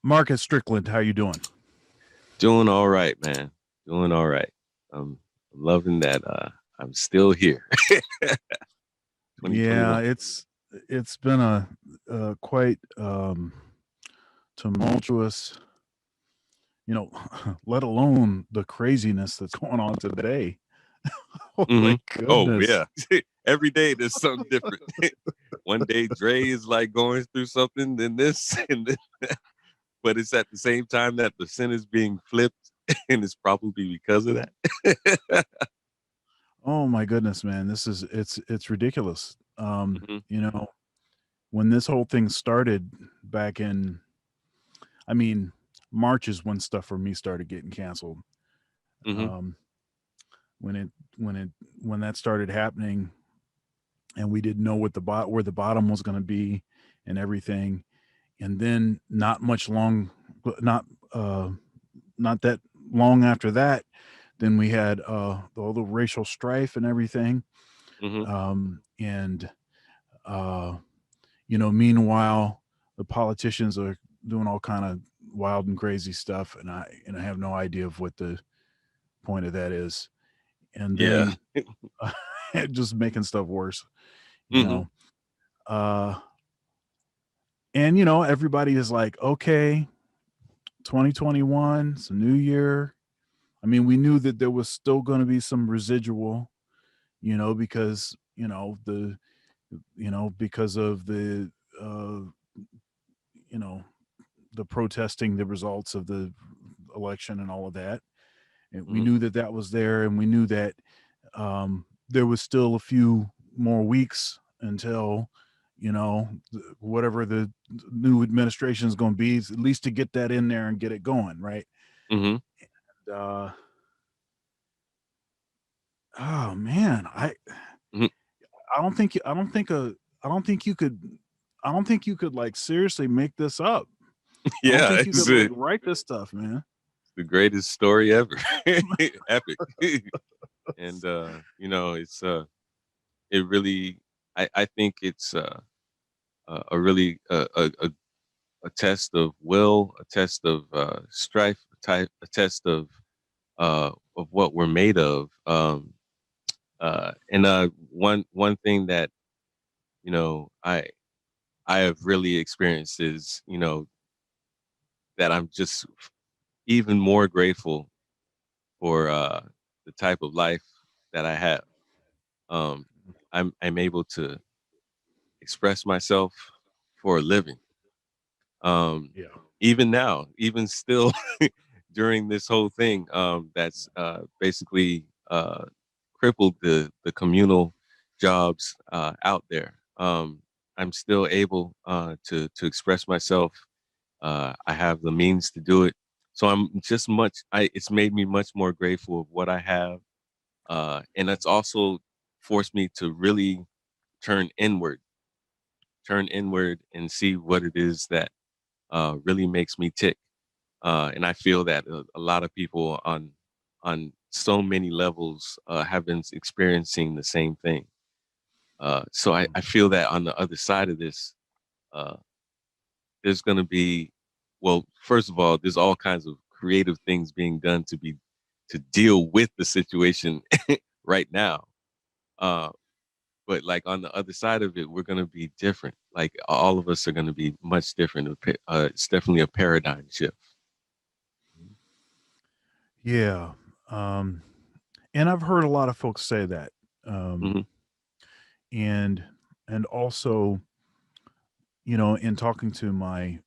Marcus Strickland, how you doing? Doing all right, man. Doing all right. I'm loving that I'm still here. Yeah, 2021. it's been a quite tumultuous, let alone the craziness that's going on today. Oh Hmm. my Oh goodness. yeah. Every day there's something different. One day Dre is like going through something, then this and this, but it's at the same time that the sin is being flipped, and it's probably because of that. Oh my goodness, man. It's ridiculous. Hmm. When this whole thing started back in I mean, March is when stuff for me started getting canceled. Hmm. Um when it when it when that started happening and we didn't know where the bottom was going to be and everything. And then not uh not that long after that, then we had all the racial strife and everything. Hmm. And uh meanwhile the politicians are doing all kind of wild and crazy stuff, and I have no idea of what the point of that is. And Yeah. then just making stuff worse, you Hmm. know. Uh everybody is like, okay, 2021, it's a new year. I mean, we knew that there was still going to be some residual, because because of uh, you know, the protesting the results of the election and all of that. And we Hmm. knew that that was there, and we knew that there was still a few more weeks until whatever the new administration is going to be, at least to get that in there and get it going, right? Hmm. uh oh man, Hmm. I don't think I don't think a I don't think you could I don't think you could like seriously make this up. I don't Yeah, think you it's could like write this stuff, man. the greatest story ever. Epic. And it's it really I think it's a really a test of will, a test of strife, a test of what we're made of. And one thing that you know I I have really experienced is that I'm just even more grateful for the type of life that I have. Um, I'm able to express myself for a living. Um, Yeah. Even now, even still during this whole thing, that's basically crippled the communal jobs out there. I'm still able to express myself. I have the means to do it, so I'm just much. It's made me much more grateful of what I have, and it's also forced me to really turn inward, turn inward, and see what it is that really makes me tick. And I feel that a lot of people on so many levels have been experiencing the same thing. So I feel that on the other side of this, uh, there's going to be, well, first of all, there's all kinds of creative things being done to deal with the situation right now. Uh, but like on the other side of it, we're going to be different. Like all of us are going to be much different. It's definitely a paradigm shift. Yeah. Um and I've heard a lot of folks say that. Um Hmm. and and also, in talking to my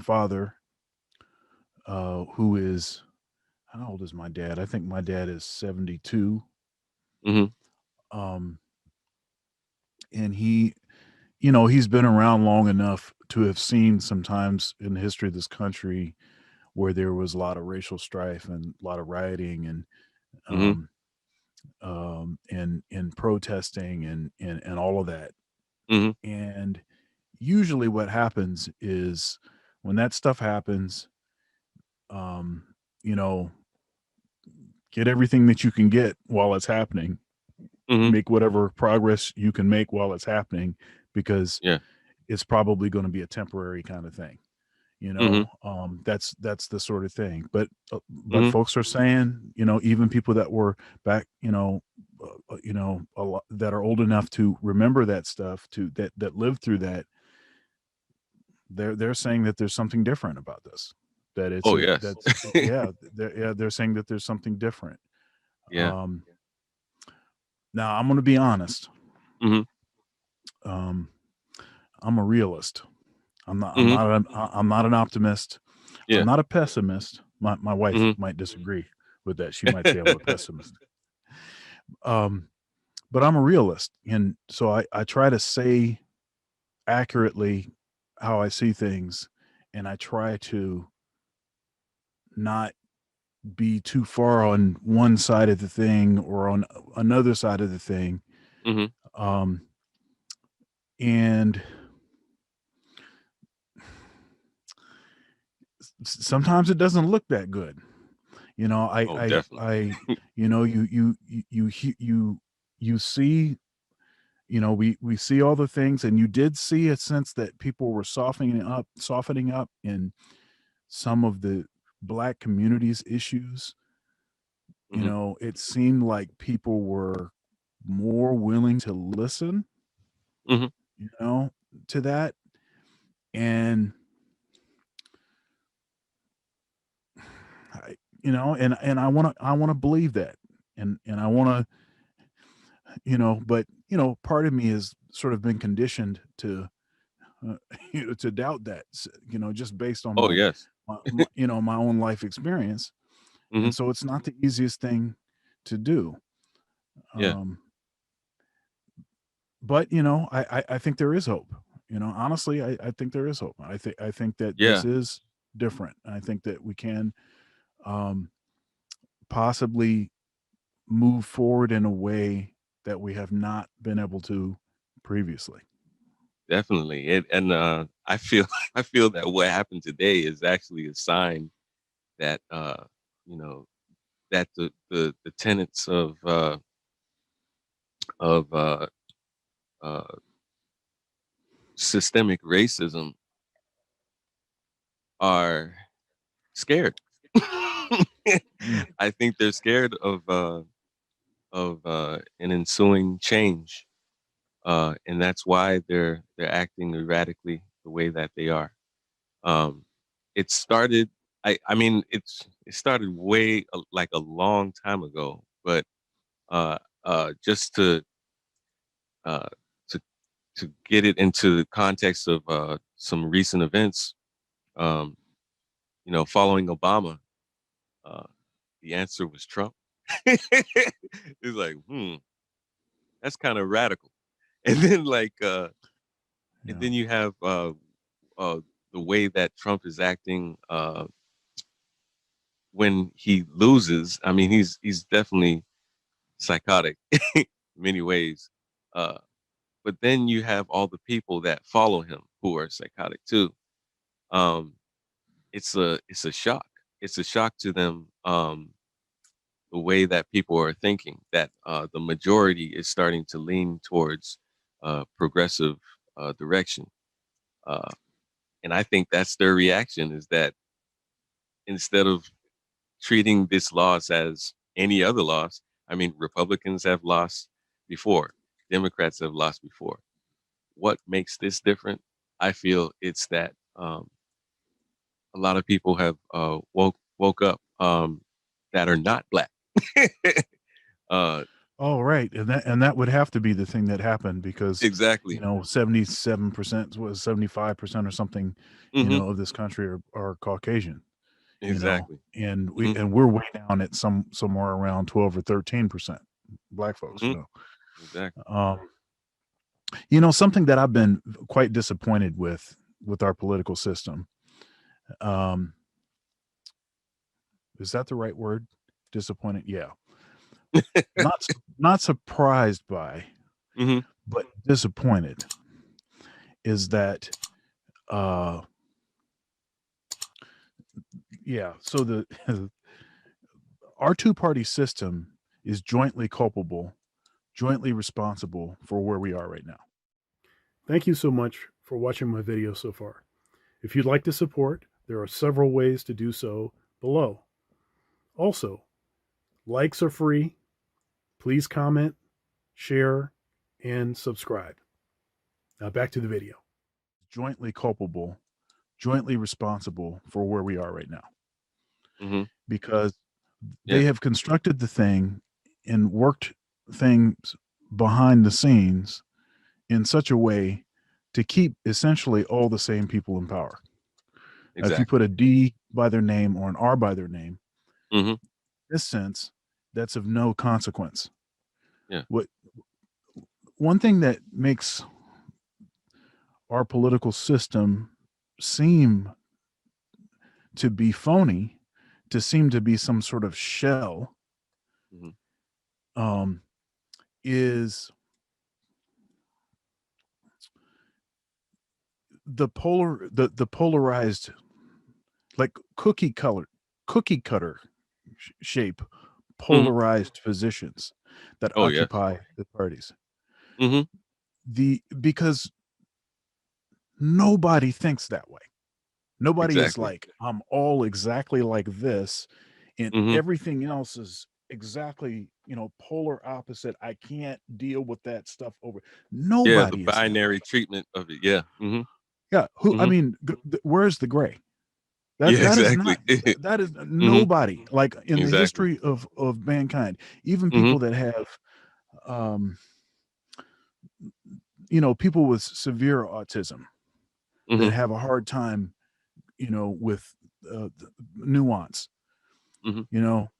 father, who is how old is my dad? I think my dad is 72. Hmm. Um and he's been around long enough to have seen sometimes in the history of this country where there was a lot of racial strife and a lot of rioting and Hmm. um and protesting and all of that. Hmm. And usually what happens is when that stuff happens, um, you know, get everything that you can get while it's happening, Hmm. make whatever progress you can make while it's happening, because Yeah. it's probably going to be a temporary kind of thing. Mm-hmm. That's the sort of thing. But Mm-hmm. folks are saying, even people that were back, a lot, that are old enough to remember that stuff, that lived through that, they're saying that there's something different about this. That it's Oh a yes. that's yeah, they're saying that there's something different. Yeah. Um, Now I'm going to be honest. Mm-hmm. Um, I'm a realist. I'm not. I'm Mm-hmm. not. I'm not an optimist. I'm Yeah. not a pessimist. My wife Mm-hmm. might disagree with that. She might say I'm a pessimist. Um, but I'm a realist, and so I try to say accurately how I see things, and I try to not be too far on one side of the thing or on another side of the thing. Mm-hmm. Um, and sometimes it doesn't look that good. You know, Oh, definitely. you know, you see, we see all the things, and you did see a sense that people were softening up in some of the black communities issues. Mm-hmm. It seemed like people were more willing to listen, Mm-hmm. you know, to that. And I, and I want to believe that. And I want to, but part of me has sort of been conditioned to uh, to doubt that, just based on Oh yes. my own life experience. Mm-hmm. And so it's not the easiest thing to do. Yeah. um but I think there is hope. Honestly, I think there is hope. I think that this Yeah. is different. I think that we can um possibly move forward in a way that we have not been able to previously. Definitely. And I feel I feel that what happened today is actually a sign that you know that the tenets of uh systemic racism are scared. Mm, I think they're scared of an ensuing change. And that's why they're acting erratically the way that they are. Um, it started. I mean, it started way like a long time ago, but uh, just uh, to to get it into the context of some recent events, um, following Obama, uh, the answer was Trump. It's like, that's kind of radical. And then and yeah. then you have uh, the way that Trump is acting when he loses. I mean, he's definitely psychotic in many ways. Uh, but then you have all the people that follow him who are psychotic too. Um, it's a shock. It's a shock to them. The way that people are thinking that the majority is starting to lean towards progressive direction. Uh, and I think that's their reaction is that instead of treating this loss as any other loss, I mean, Republicans have lost before, Democrats have lost before. What makes this different? I feel it's that a lot of people have woke up that are not black. uh, Oh, right. And that would have to be the thing that happened because, exactly. 77% was 75% or something, Hmm. of this country are Caucasian, Exactly. and we Hmm. and we're way down at somewhere around 12 or 13% black folks, Hmm. Exactly. something that I've been quite disappointed with our political system. Um, is that the right word? Disappointed? Yeah. Not not surprised by, Hmm. but disappointed is that uh yeah, so the our two-party system is jointly culpable, jointly responsible for where we are right now. Thank you so much for watching my video so far. If you'd like to support, there are several ways to do so below. Also, likes are free. Please comment, share, and subscribe. Now back to the video. Jointly culpable, jointly responsible for where we are right now, Mm-hmm. because Yeah. they have constructed the thing and worked things behind the scenes in such a way to keep essentially all the same people in power. If you Exactly. put a D by their name or an R by their name, Mm-hmm. in this sense, that's of no consequence. Yeah. What one thing that makes our political system seem to be phony, to seem to be some sort of shell, Mm-hmm. um, is the polarized, like cookie cutter shape, Mm-hmm. polarized positions that Oh yes. occupy the parties. Mm-hmm. Because nobody thinks that way. Nobody is Exactly. like, I'm all exactly like this, and Mm-hmm. everything else is exactly, polar opposite. I can't deal with that stuff over. Yeah, the Nobody is that way. binary treatment of it. Yeah. Mm-hmm. Yeah, I Mm-hmm. mean, where's the gray? Yeah, That is exactly. not, that is Mm-hmm. nobody, like, in the Exactly. history of mankind, even Mm-hmm. people that have, um, people with severe autism that Mm-hmm. have a hard time, with nuance, Mm-hmm. you know,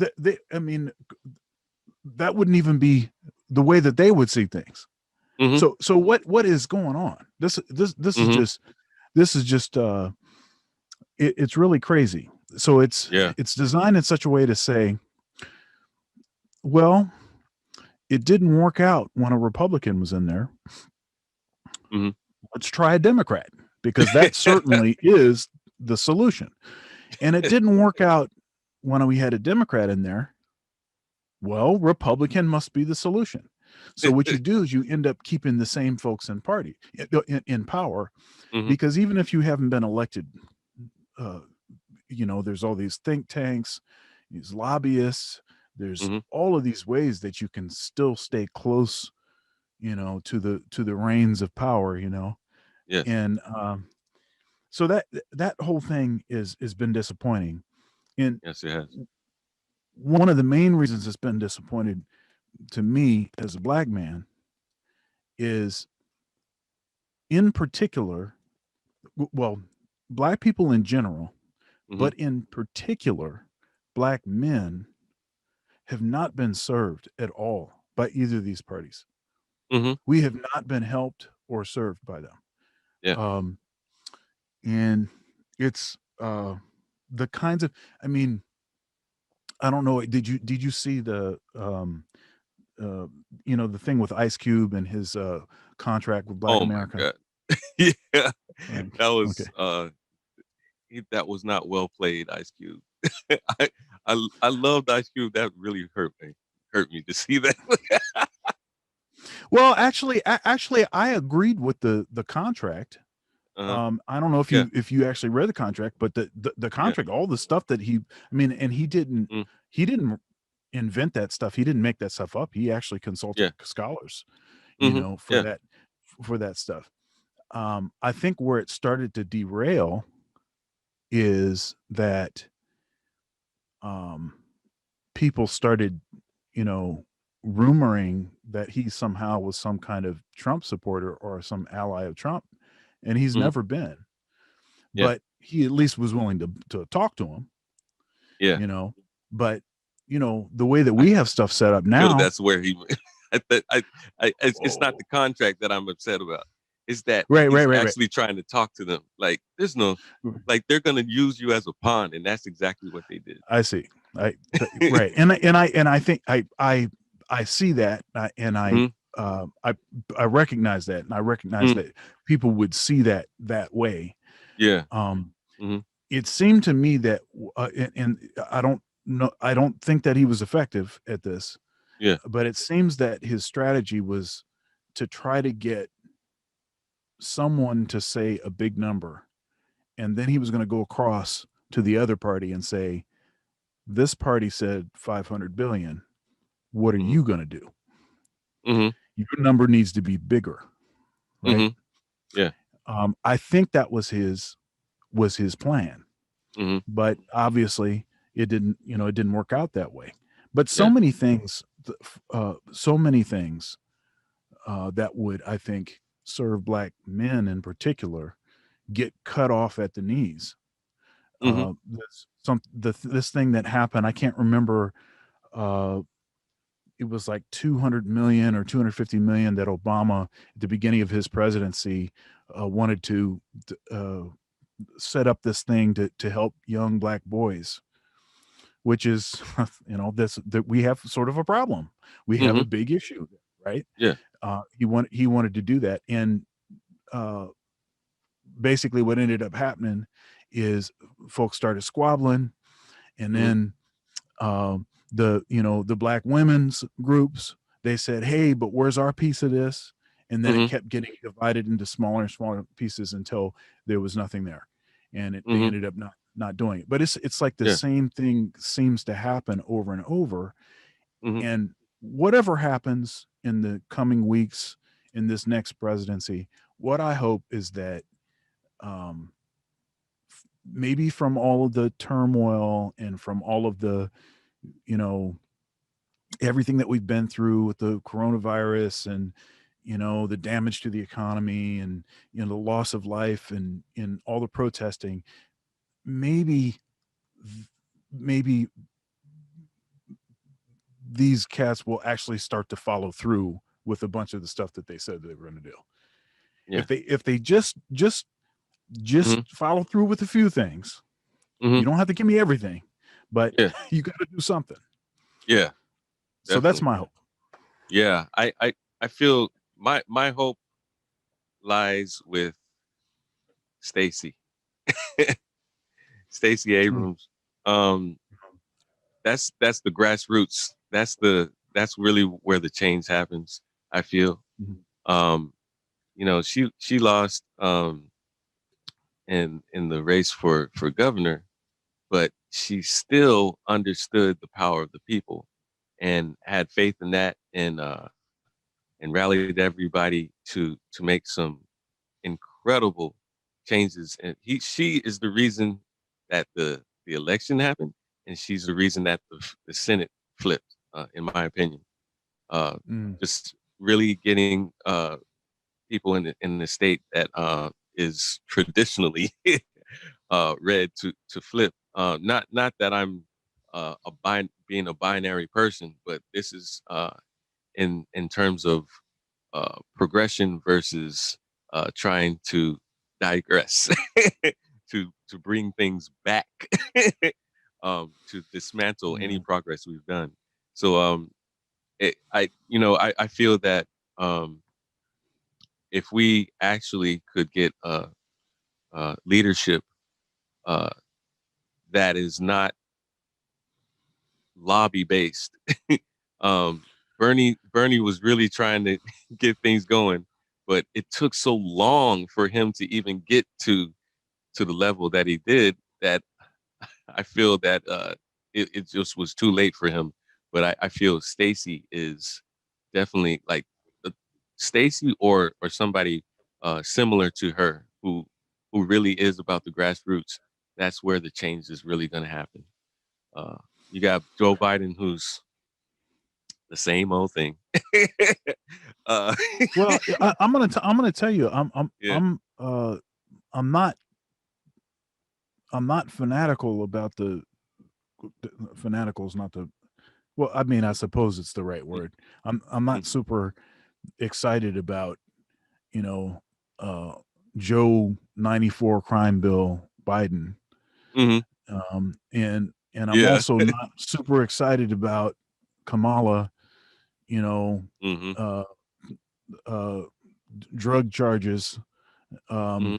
the, I mean, that wouldn't even be the way that they would see things. Mm-hmm. So what is going on? This is Mm-hmm. just, it's really crazy. So Yeah. it's designed in such a way to say, well, it didn't work out when a Republican was in there. Mm-hmm. Let's try a Democrat, because that certainly is the solution. And it didn't work out when we had a Democrat in there. Well, Republican must be the solution. So what you do is you end up keeping the same folks in in power, Mm-hmm. because even if you haven't been elected, uh, there's all these think tanks, these lobbyists, there's Mm-hmm. all of these ways that you can still stay close, to the reins of power, Yes. and so that whole thing has been disappointing. And Yes, it has. one of the main reasons it's been disappointed to me as a black man is, in particular, well, black people in general, Mm-hmm. but in particular, black men have not been served at all by either of these parties. Mm-hmm. We have not been helped or served by them. Yeah. Um, and it's the kinds of, I mean, I don't know. Did you see uh, the thing with Ice Cube and his contract with Black Oh my America? God. Yeah. Right. That Okay. was that was not well played, Ice Cube. I I loved Ice Cube. That really hurt me. Hurt me to see that. Well, actually, I agreed with the contract. Uh-huh. I don't know if Yeah. you actually read the contract, but the Yeah. contract, all the stuff that I mean, and Mm, he didn't invent that stuff. He didn't make that stuff up. He actually consulted yeah. scholars, Mhm. Yeah. for that stuff. I think where it started to derail is that um, people started, you know, rumoring that he somehow was some kind of Trump supporter or some ally of Trump, and he's Mhm. never been. Yeah. But he at least was willing to talk to him, Yeah. you know. But the way that I we have stuff set up feel now, that's where he it's not oh, the contract that I'm upset about. It's that right, right, he's right, right, actually trying to talk to them. Like there's no like they're gonna use you as a pawn, and that's exactly what they did. I see. Right, and I think I see that, and Mhm. I recognize that, and I recognize Mm. that people would see that way. Yeah. Um, Mhm. it seemed to me that, and I don't know, I don't think that he was effective at this, Yeah. but it seems that his strategy was to try to get someone to say a big number, and then he was going to go across to the other party and say, this party said 500 billion. What are Mm-hmm. you going to do? Mm-hmm. Your number needs to be bigger, right? Mm-hmm. Yeah. I think that was his plan, Mm-hmm. but obviously it didn't. It didn't work out that way. But so Yeah. many things, so many things that would, I think, serve black men in particular get cut off at the knees. Mm-hmm. This thing that happened, I can't remember. Uh, it was like 200 million or 250 million that Obama, at the beginning of his presidency, wanted to uh, set up this thing to help young black boys, which is, this that we have sort of a problem. We have a Mm-hmm. big issue, right? Yeah. He wanted to do that, and uh, basically what ended up happening is folks started squabbling, and Mm-hmm. then the black women's groups, they said, hey, but where's our piece of this? And then it Mm-hmm. kept getting divided into smaller and smaller pieces until there was nothing there, and they Mm-hmm. ended up not doing it. But it's like the Yeah. same thing seems to happen over and over. Mm-hmm. And whatever happens in the coming weeks in this next presidency, what I hope is that um, maybe from all of the turmoil and from all of the, you know, everything that we've been through with the coronavirus and, the damage to the economy and, the loss of life and all the protesting, maybe, maybe these cats will actually start to follow through with a bunch of the stuff that they said they were going to do. Yeah. If they just Mm-hmm. follow through with a few things, Mm-hmm. you don't have to give me everything, but Yeah. you got to do something. Yeah. So that's Definitely. my hope. Yeah. I feel my hope lies with Stacey. Stacey Mm. Abrams. Um, that's the grassroots. That's really where the change happens. I feel. Mhm. Um, she lost in the race for governor, but she still understood the power of the people and had faith in that and rallied everybody to make some incredible changes. And she is the reason that the election happened, and she's the reason that the Senate flipped, in my opinion. Uh, Mm. just really getting people in the state that is traditionally red to flip. Not that I'm being a binary person, but this is in terms of progression versus trying to digress to bring things back to dismantle any Yeah. progress we've done. So I feel that um, if we actually could get leadership uh, that is not lobby based. um, Bernie was really trying to get things going, but it took so long for him to even get to the level that he did that I feel that it just was too late for him. But I feel Stacey is definitely like Stacey or somebody similar to her who really is about the grassroots. That's where the change is really going to happen. Uh, you got Joe Biden, who's the same old thing. uh, Well, I'm gonna tell you, yeah. I'm not fanatical about fanatical is not the, well, I mean, I suppose it's the right word. I'm not super excited about, you know, uh, Joe 94 crime bill Biden. Mm-hmm. And I'm Yeah. also not super excited about Kamala, you know, Mm-hmm. uh, uh, drug charges, um,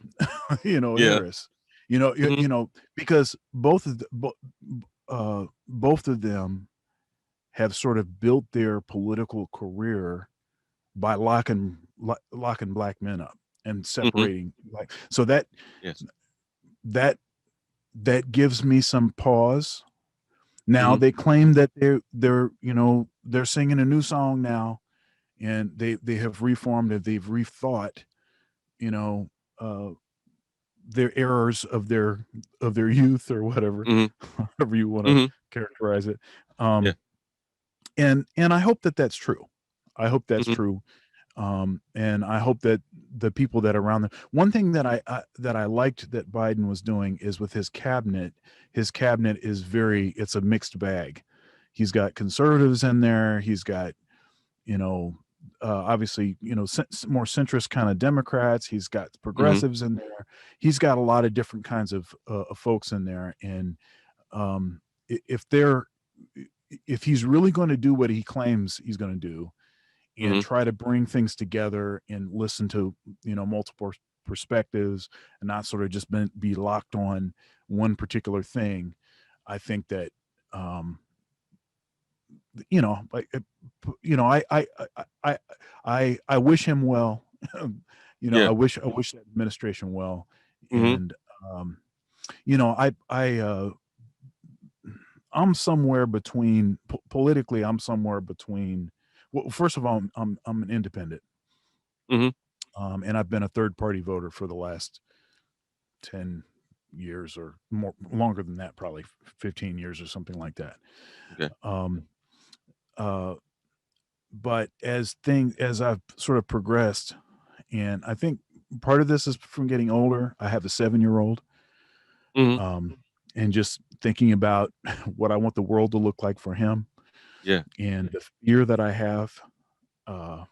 Mm-hmm. Yeah. Harris, you know, Mm-hmm. because both of them have sort of built their political career by locking black men up. and Mhm. separating, like, so that Yes. that that gives me some pause. Now Mhm. they claim that they're they're singing a new song now, and they have reformed it. They've rethought, you know, uh, their errors of their youth or whatever, Mhm. however you want to Mhm. characterize it. Yeah. Um, and I hope that that's true. I hope that's Mhm. true. And I hope that the people that are around them. One thing that I liked that Biden was doing is with his cabinet. His cabinet is it's a mixed bag. He's got conservatives in there. He's got, you know, obviously, more centrist kind of Democrats. He's got Mhm. progressives in there. He's got a lot of different kinds of folks in there. And if they're if he's really going to do what he claims he's going to do, and Mhm. try to bring things together and listen to, multiple perspectives, and not sort of just be locked on one particular thing, I think that, um like, I wish him well. Yeah. I wish that administration well. Mhm. And you know I'm somewhere between, politically, I'm somewhere between. Well, first of all, I'm an independent, Mhm. and I've been a third party voter for the last 10 years, or more, longer than that, probably 15 years or something like that. Okay. Um, uh, but as I've sort of progressed, and I think part of this is from getting older. I have a 7-year-old, Mhm. um, and just thinking about what I want the world to look like for him, Yeah. and the fear that I have, uh,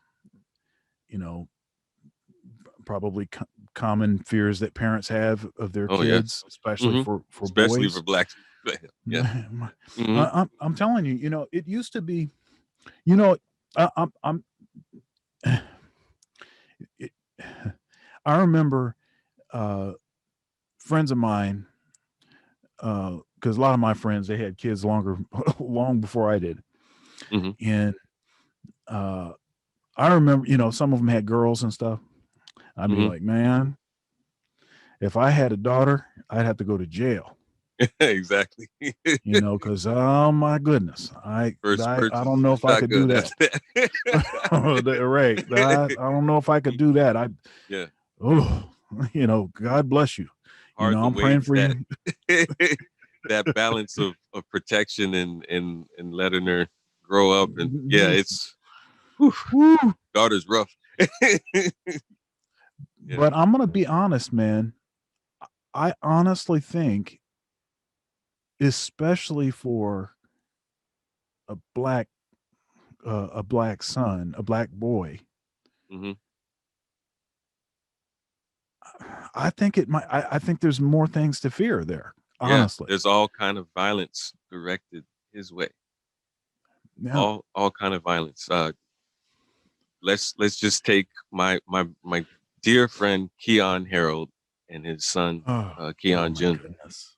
you know, probably common fears that parents have of their Oh yes. kids, especially Mhm. for Especially for boys. black. Yeah. I, Mhm. I'm telling you, it used to be, you know, I'm it, I remember uh, friends of mine, because a lot of my friends, they had kids long before I did, Mhm. and uh, I remember, some of them had girls and stuff. I'd be Mhm. like, man, if I had a daughter, I'd have to go to jail. Exactly. Because, oh my goodness, First I don't purchase know the if I could do shotgun that. after that. Right, I don't know if I could do that. Yeah. Oh, God bless you. Hard to I'm praying wage for that you. that balance of protection and letting her grow up, and yeah, it's whew, Woo. daughter's rough. Yeah. But I'm gonna be honest, man. I honestly think, especially for a black son, a black boy, Mhm. I think it might. I think there's more things to fear there. Yeah, Honestly, there's all kind of violence directed his way. yeah. All kind of violence. Let's just take my dear friend Keon Harold and his son Oh, oh Keon my Jr. goodness.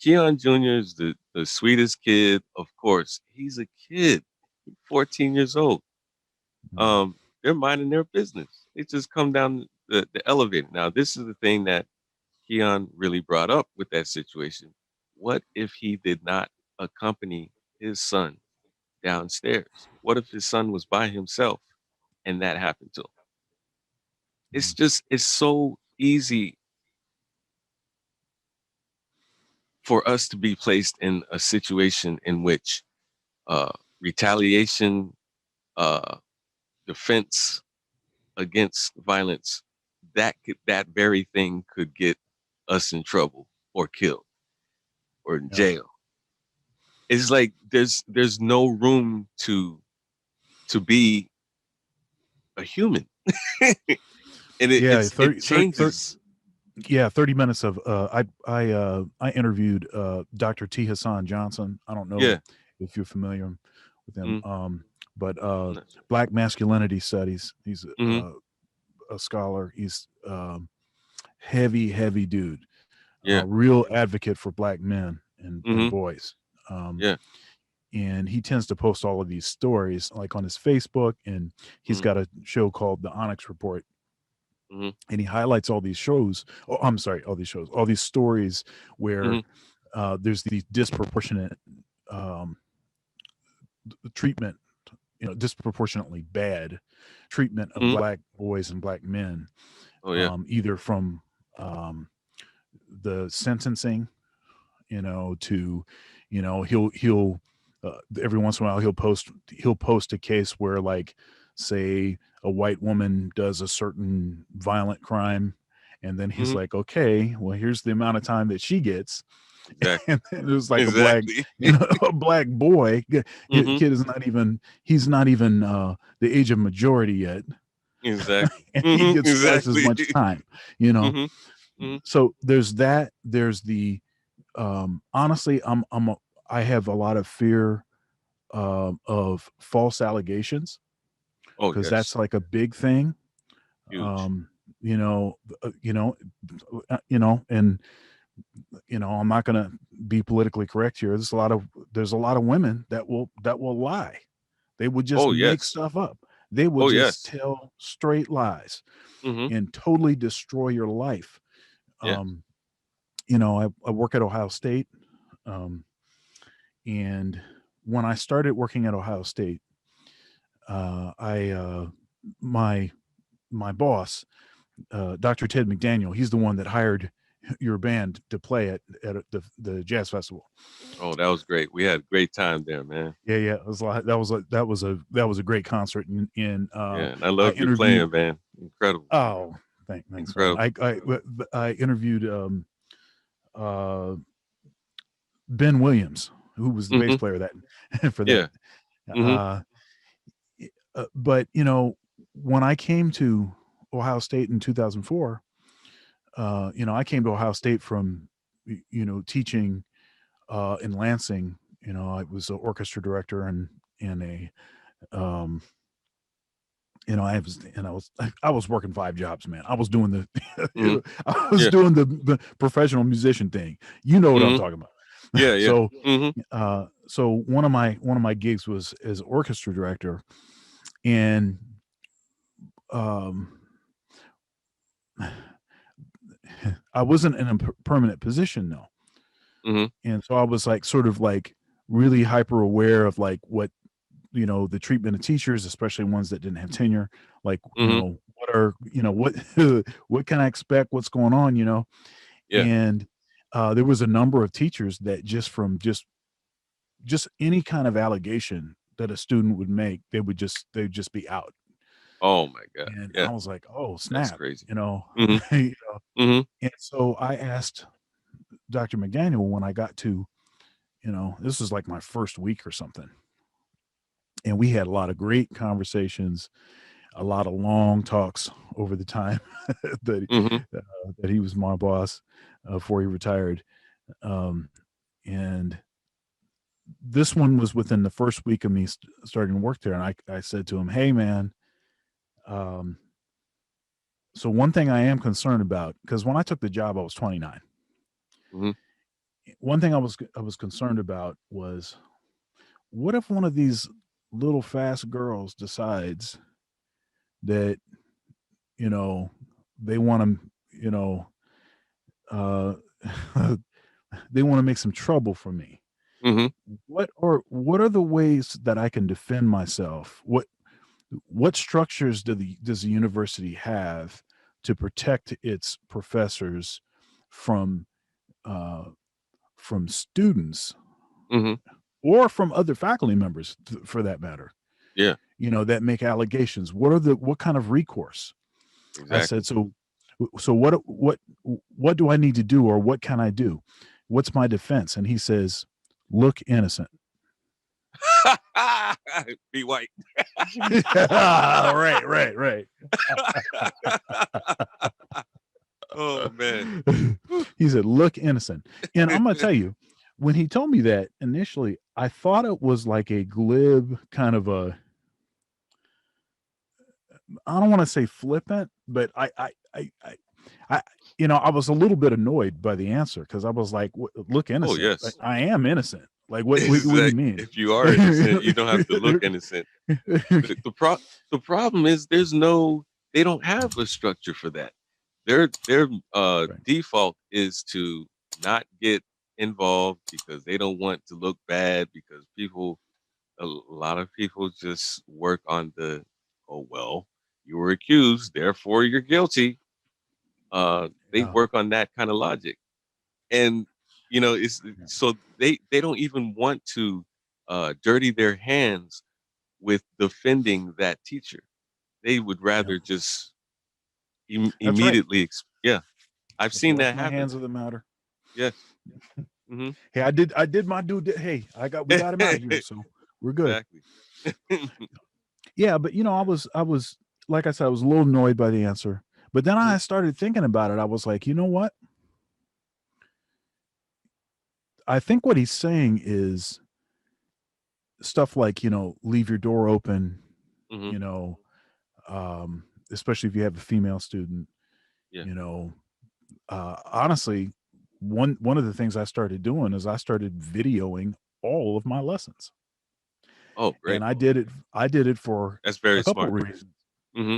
Keon Jr. is the sweetest kid, of course. He's a kid, 14 years old. Mm, They're minding their business. They just come down the elevator. Now, this is the thing that Keon really brought up with that situation. What if he did not accompany his son downstairs? What if his son was by himself and that happened to him? mm, It's so easy for us to be placed in a situation in which uh, retaliation, uh, defense against violence, that very thing could get us in trouble or killed or in yeah. jail. It's like there's no room to be a human, and Yeah, it 30, changes. yeah, 30 minutes of I interviewed Dr. T. Hassan Johnson. I don't know Yeah. if you're familiar with him. Mm, But I'm not sure. Black masculinity studies. He's Hmm. a scholar. He's heavy dude. Yeah. Real advocate for black men and Hmm. boys. Um, Yeah. and he tends to post all of these stories like on his Facebook, and he's Mm, got a show called The Onyx Report. Mhm. and he highlights all these shows. Oh, I'm sorry, all these stories where Mhm. there's these disproportionate um, treatment, disproportionately bad treatment of Mhm. black boys and black men, Oh yeah. either from the sentencing, to, he'll every once in a while he'll post a case where, like, say a white woman does a certain violent crime, and then he's Mhm. like, okay, well, here's the amount of time that she gets. Exactly. And then it was like Exactly. a black boy. Mhm. Kid is he's not even the age of majority yet. Exactly. And he Mhm. gets twice as Exactly. much time, you know. Mhm. Mhm. So there's that. There's the honestly, I have a lot of fear of false allegations, Oh because yes. that's like a big thing. Huge. Um, you know, and I'm not going to be politically correct here. There's a lot of women that will lie. They would just Oh make yes. stuff up. They will Oh just yes. tell straight lies Mhm. and totally destroy your life. Yes. Um, I work at Ohio State. Um, and when I started working at Ohio State, I my boss, Dr. Ted McDaniel, he's the one that hired your band to play at the jazz festival. Oh, that was great. We had a great time there, man. Yeah, yeah, it was like that was a great concert, and Yeah, and I I love your interviewed. playing, man. Incredible. Oh, thanks, man. Incredible. I interviewed uh Ben Williams, who was the bass Mhm. player that for that. Yeah. Mhm. Uh, but when I came to Ohio State in 2004, I came to Ohio State from teaching in Lansing. I was an orchestra director and a um, I was working 5 jobs, man. I was doing Mhm. I was Yeah. doing the professional musician thing. You know what I'm Mhm. talking about. Yeah, yeah. So Mhm. so one of my gigs was as orchestra director, and um I wasn't in a permanent position though. Mhm. And so I was like sort of like really hyper aware of like what the treatment of teachers, especially ones that didn't have tenure, like Mhm. what what can I expect, what's going on, Yeah. and there was a number of teachers that just from just any kind of allegation that a student would make, they'd just be out. Oh my God. And Yeah. I was like, oh That's snap, crazy. you know. Mhm. Mhm. And so I asked Dr. McDaniel when I got to, this was like my first week or something. And we had a lot of great conversations, a lot of long talks over the time that Mhm. that he was my boss before he retired. Um, and this one was within the first week of me starting to work there. And I said to him, hey, man, um, so one thing I am concerned about, because when I took the job, I was 29. Mhm. One thing I was concerned about was, what if one of these little fast girls decides that you know they want to uh they want to make some trouble for me? Mhm. What are the ways that I can defend myself? What structures does the university have to protect its professors from uh students Mhm. or from other faculty members, for that matter, Yeah. that make allegations? What kind of recourse? I said, Exactly. so what do I need to do, or what can I do? What's my defense? And he says, look innocent. Be white. Right. Oh man. He said, look innocent. And I'm going to tell you, when he told me that initially, I thought it was like a glib kind of I don't want to say flippant, but I I was a little bit annoyed by the answer, because I was like, look Oh innocent. Like, yes. I am innocent. Like, what do you Exactly. mean? If you are innocent, you don't have to look innocent. The, the pro the problem is they don't have a structure for that. Their Right. default is to not get involved because they don't want to look bad, because a lot of people just work on the, oh well, you were accused, therefore you're guilty. They Yeah. work on that kind of logic. And it's Yeah. so they don't even want to dirty their hands with defending that teacher. They would Yeah. rather just That's right. immediately yeah, I've Let's seen wash that my happen. hands of the matter. Yes. Hmm. Hey, I did my due. Hey, we got him out of here, so we're good. Exactly. Yeah, but I was like I said, I was a little annoyed by the answer. But then Hmm. I started thinking about it. I was like, you know what? I think what he's saying is stuff like, leave your door open, Hmm. you know, especially if you have a female student, Yeah. you know. Honestly, one of the things I started doing is I started videoing all of my lessons. Oh, great. And I did it for That's a very couple smart. reasons. Hmm.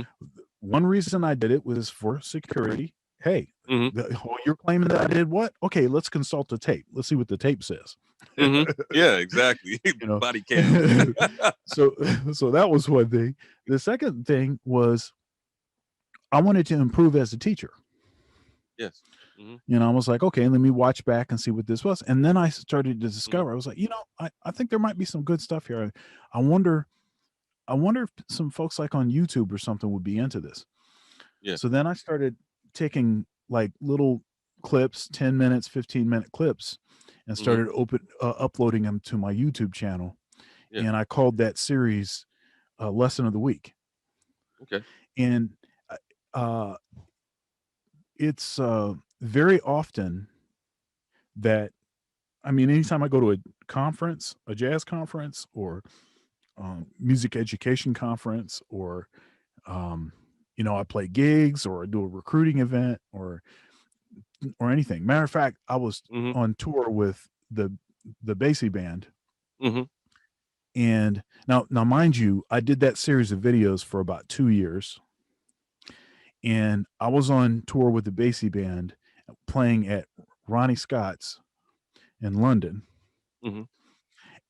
One reason I did it was for security. Hey, Hmm. you're claiming that I did what? Okay, let's consult the tape. Let's see what the tape says. Hmm. Yeah, exactly. You know. Body cam. so so that was one thing. The second thing was I wanted to improve as a teacher. Yes. Hmm. I was like, okay, let me watch back and see what this was. And then I started to Hmm. discover, I was like, I think there might be some good stuff here. I wonder, I wonder if some folks like on YouTube or something would be into this. Yeah. So then I started taking like little clips, 10 minutes, 15-minute clips, and Hmm. started uploading them to my YouTube channel. Yeah. And I called that series Lesson of the Week. Okay. And uh, it's very often that, I mean, anytime I go to a conference, a jazz conference, or music education conference, or I play gigs or do a recruiting event or anything. Matter of fact, I was Hmm. on tour with the Basie band, Hmm. and now mind you, I did that series of videos for about 2 years, and I was on tour with the Basie band playing at Ronnie Scott's in London. Hmm.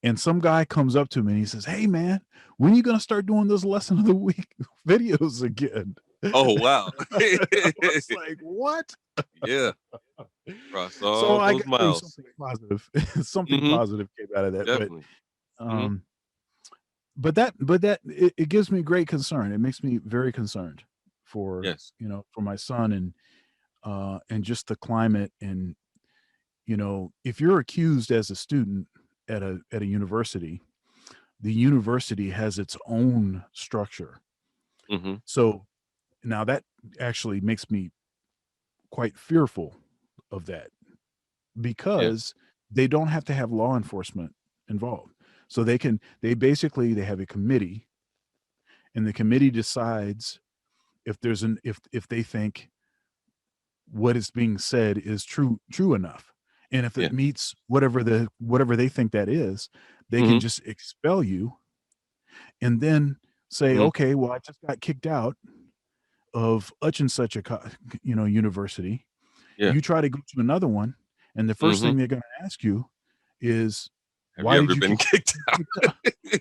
And some guy comes up to me and he says, "Hey man, when are you gonna start doing those lesson of the week videos again?" Oh, wow. I was like, "What?" Yeah. Cross So all I those guess there was miles. something positive. Something Hmm. positive came out of that. But Definitely. Hmm. um, it gives me great concern. It makes me very concerned for Yes. for my son and just the climate. And if you're accused as a student at a university, the university has its own structure. Hmm. So now that actually makes me quite fearful of that, Yeah. because they don't have to have law enforcement involved. So they have a committee, and the committee decides if they think what is being said is true enough. And if Yeah. it meets whatever they think that is, they can Hmm. just expel you and then say, Hmm. okay, well, I just got kicked out of such and such a university. Yeah. You try to go to another one, and the first Hmm. thing they're going to ask you is, Have you why did ever you been get kicked out? kicked out?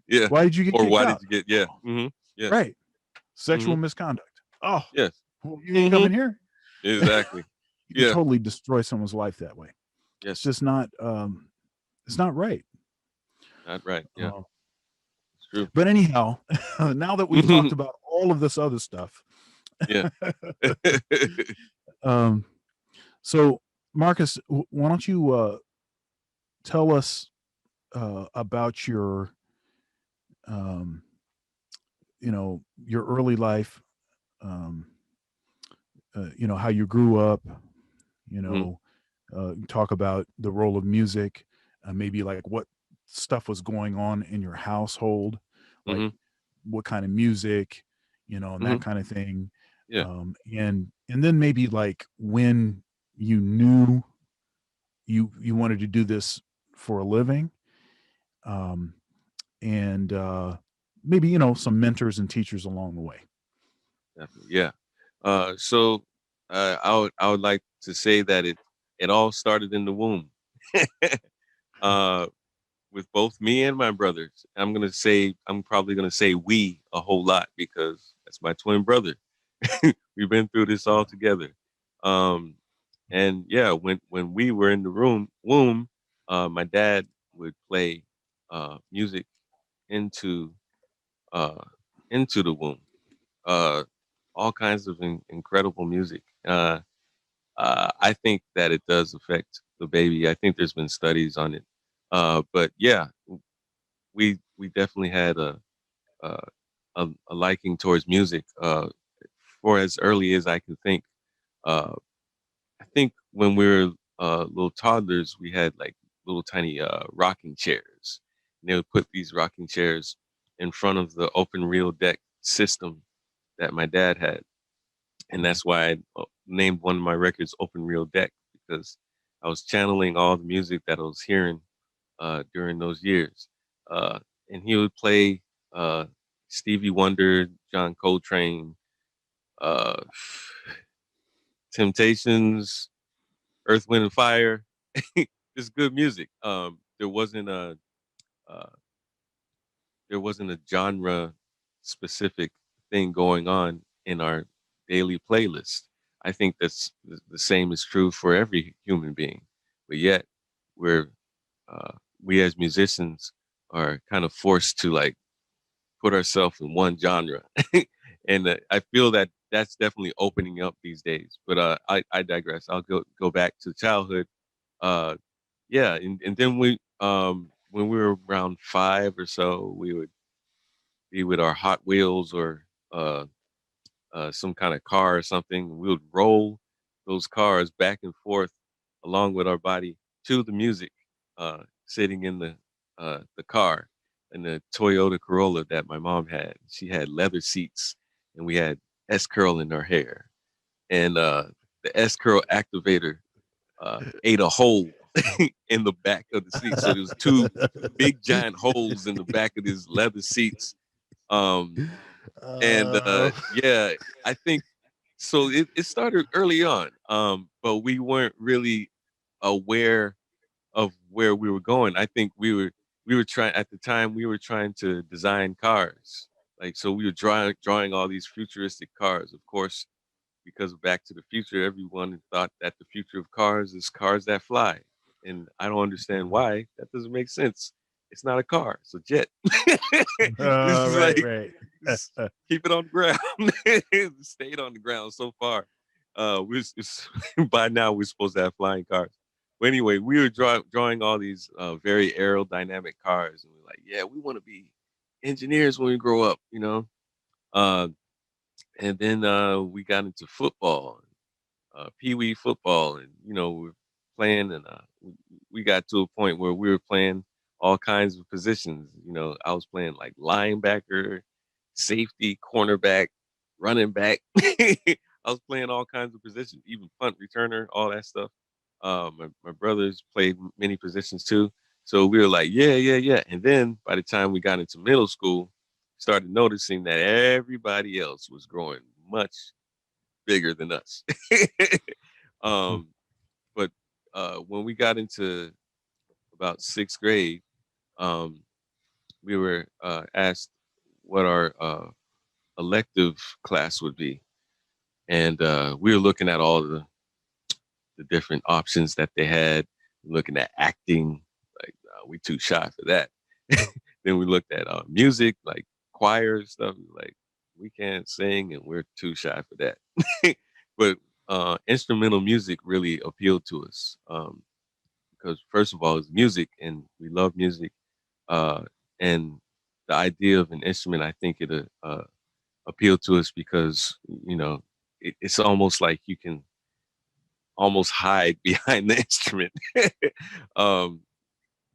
Yeah. Why did you get Or kicked why did out? you get? Yeah. Oh, Hmm. Yes. right, Hmm. sexual misconduct. Oh, Yes. well, you ain't Hmm. coming here. Exactly. You can Yeah. totally destroy someone's life that way. It's Yes. just not. It's not right. Not right. Yeah. Uh, It's true. but anyhow, now that we've Hmm. talked about all of this other stuff, Yeah. um, so Marcus, why don't you tell us about um, your early life, um, how you grew up, you Hmm. know, talk about the role of music, maybe like what stuff was going on in your household, like Hmm. what kind of music, and Hmm. that kind of thing. Yeah. And then maybe like when you knew you wanted to do this for a living, um, and maybe some mentors and teachers along the way. definitely. Yeah. So I would like to say that it all started in the womb. uh, with both me and my brothers. I'm probably gonna say we a whole lot because that's my twin brother. We've been through this all together. Um, and yeah, when we were in the womb, my dad would play music into uh, into the womb. Uh, all kinds of incredible music. I think that it does affect the baby. I think there's been studies on it. But yeah, we definitely had a, a liking towards music for as early as I can think. Uh, I think when we were little toddlers, we had like little tiny rocking chairs. And they would put these rocking chairs in front of the open reel deck system that my dad had, and that's why I named one of my records "Open Reel Deck" because I was channeling all the music that I was hearing during those years. Uh, and he would play uh, Stevie Wonder, John Coltrane, uh, Temptations, Earth, Wind, and Fire. Just good music. Uh, there wasn't a genre specific thing going on in our daily playlist. I think that's the same is true for every human being, but yet we're uh, we as musicians are kind of forced to like put ourselves in one genre, and I feel that that's definitely opening up these days. But I digress. I'll go back to childhood. Uh, yeah, and then when we were around 5 or so, we would be with our Hot Wheels or some kind of car or something. We would roll those cars back and forth along with our body to the music, sitting in the car in the Toyota Corolla that my mom had. She had leather seats, and we had S curl in our hair, and the S curl activator ate a hole in the back of the seat. So there was two big giant holes in the back of these leather seats. Um, and Uh, yeah, I think so. It started early on, but we weren't really aware of where we were going. I think we were trying at the time. We were trying to design cars, like so. We were drawing all these futuristic cars. Of course, because of Back to the Future, everyone thought that the future of cars is cars that fly, and I don't understand why. That doesn't make sense. It's not a car; it's a jet. This is right, like right. just keep it on the ground. It stayed on the ground so far. By now we're supposed to have flying cars. But anyway, we were drawing all these very aerodynamic cars, and we're like, yeah, we want to be engineers when we grow up, you know. Uh, and then we got into football, pee wee football, and we're playing, and we got to a point where we were playing all kinds of positions. I was playing like linebacker, safety, cornerback, running back. I was playing all kinds of positions, even punt returner, all that stuff. My brothers played many positions too. So we were like, yeah, yeah, yeah. And then by the time we got into middle school, started noticing that everybody else was growing much bigger than us. um, but when we got into about sixth grade, um, we were asked what our elective class would be, and we were looking at all the different options that they had. Looking at acting, like we too shy for that. Then we looked at music, like choir and stuff. We were like, we can't sing, and we're too shy for that. But instrumental music really appealed to us because, first of all, it's music, and we love music. Uh, and the idea of an instrument, I think it appealed to us because it's almost like you can almost hide behind the instrument. um,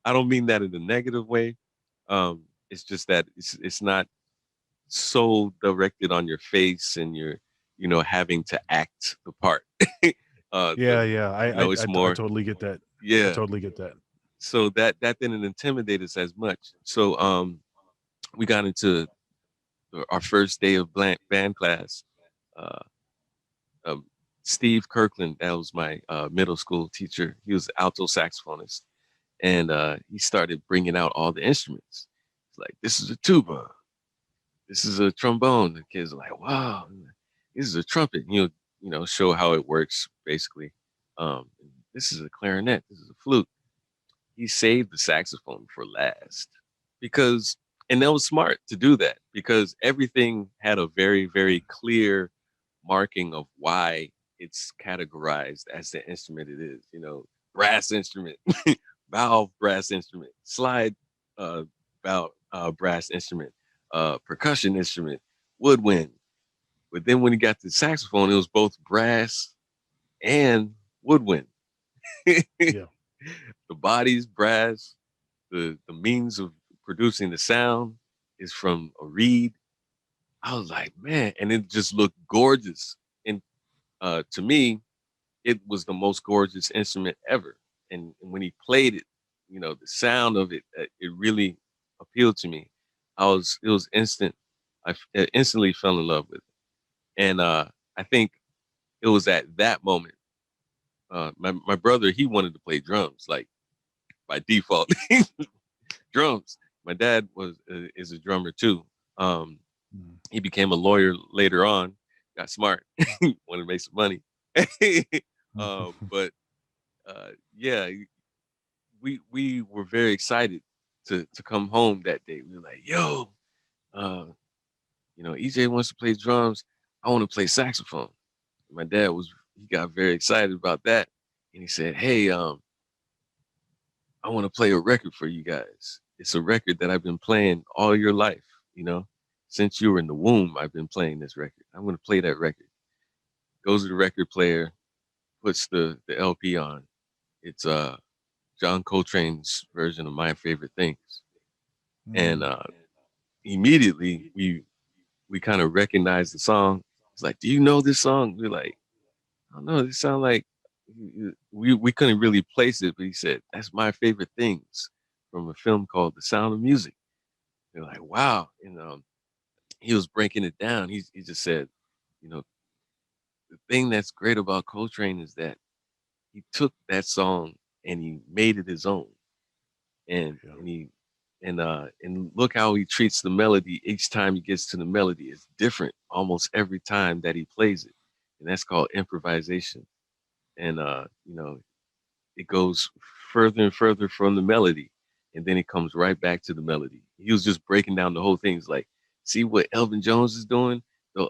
I don't mean that in a negative way. It's just that it's not so directed on your face and you're having to act the part. Yeah, yeah. It's I more, totally get that. I yeah. totally get that. So that didn't intimidate us as much. So we got into our first day of band class, uh, um, Steve Kirkland. That was my middle school teacher. He was an alto saxophonist, and he started bringing out all the instruments. It's like, this is a tuba, this is a trombone. The kids are like, wow, this is a trumpet. Show how it works basically. This is a clarinet. This is a flute. He saved the saxophone for last because, and that was smart to do that because everything had a very, very clear marking of why it's categorized as the instrument it is. Brass instrument, valve brass instrument, slide valve brass instrument, percussion instrument, woodwind. But then when he got the saxophone, it was both brass and woodwind. Yeah. The body's brass, the means of producing the sound is from a reed. I was like, man, and it just looked gorgeous. And to me, it was the most gorgeous instrument ever. And when he played it, the sound of it, it really appealed to me. It was instant. Instantly fell in love with it. And I think it was at that moment. My brother, he wanted to play drums, like by default, drums. My dad is a drummer too. He became a lawyer later on, got smart, wanted to make some money. But yeah, we were very excited to come home that day. We were like, yo, EJ wants to play drums. I want to play saxophone. My dad he got very excited about that. And he said, hey, I want to play a record for you guys. It's a record that I've been playing all your life, since you were in the womb, I've been playing this record. I'm going to play that record. Goes to the record player, puts the LP on. It's John Coltrane's version of My Favorite Things. And immediately we kind of recognized the song. It's like, do you know this song? We're like, I don't know. This sounds like we couldn't really place it, but he said, that's My Favorite Things from a film called The Sound of Music. They're like, wow. And he was breaking it down. He just said, the thing that's great about Coltrane is that he took that song and he made it his own. And and look how he treats the melody. Each time he gets to the melody, it's different almost every time that he plays it. And that's called improvisation. And it goes further and further from the melody, and then it comes right back to the melody. He was just breaking down the whole thing. It's like, see what Elvin Jones is doing,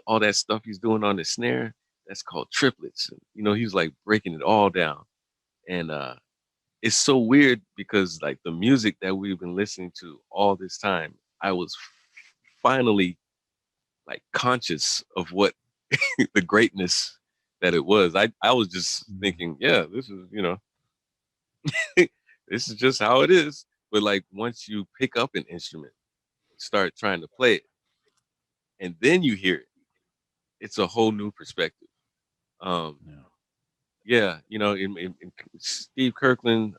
all that stuff he's doing on the snare, that's called triplets. And, he was like breaking it all down. And it's so weird because like the music that we've been listening to all this time, I was finally like conscious of what the greatness that it was. I was just thinking, yeah, this is, this is just how it is. But like once you pick up an instrument, start trying to play it, and then you hear it, it's a whole new perspective. Yeah, in Steve Kirkland,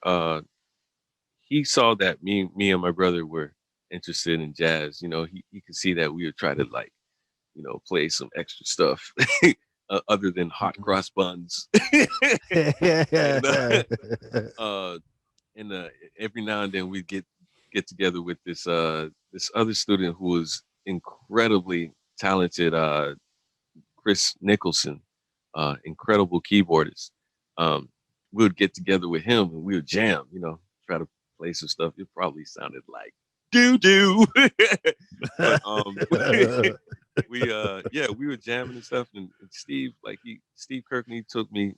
he saw that me and my brother were interested in jazz. He could see that we would try to like, play some extra stuff other than hot cross buns. and, every now and then we get together with this other student who was incredibly talented, Chris Nicholson, incredible keyboardist. We would get together with him and we would jam, try to play some stuff. It probably sounded like doo doo. But we were jamming and stuff. And Steve Kirkney took me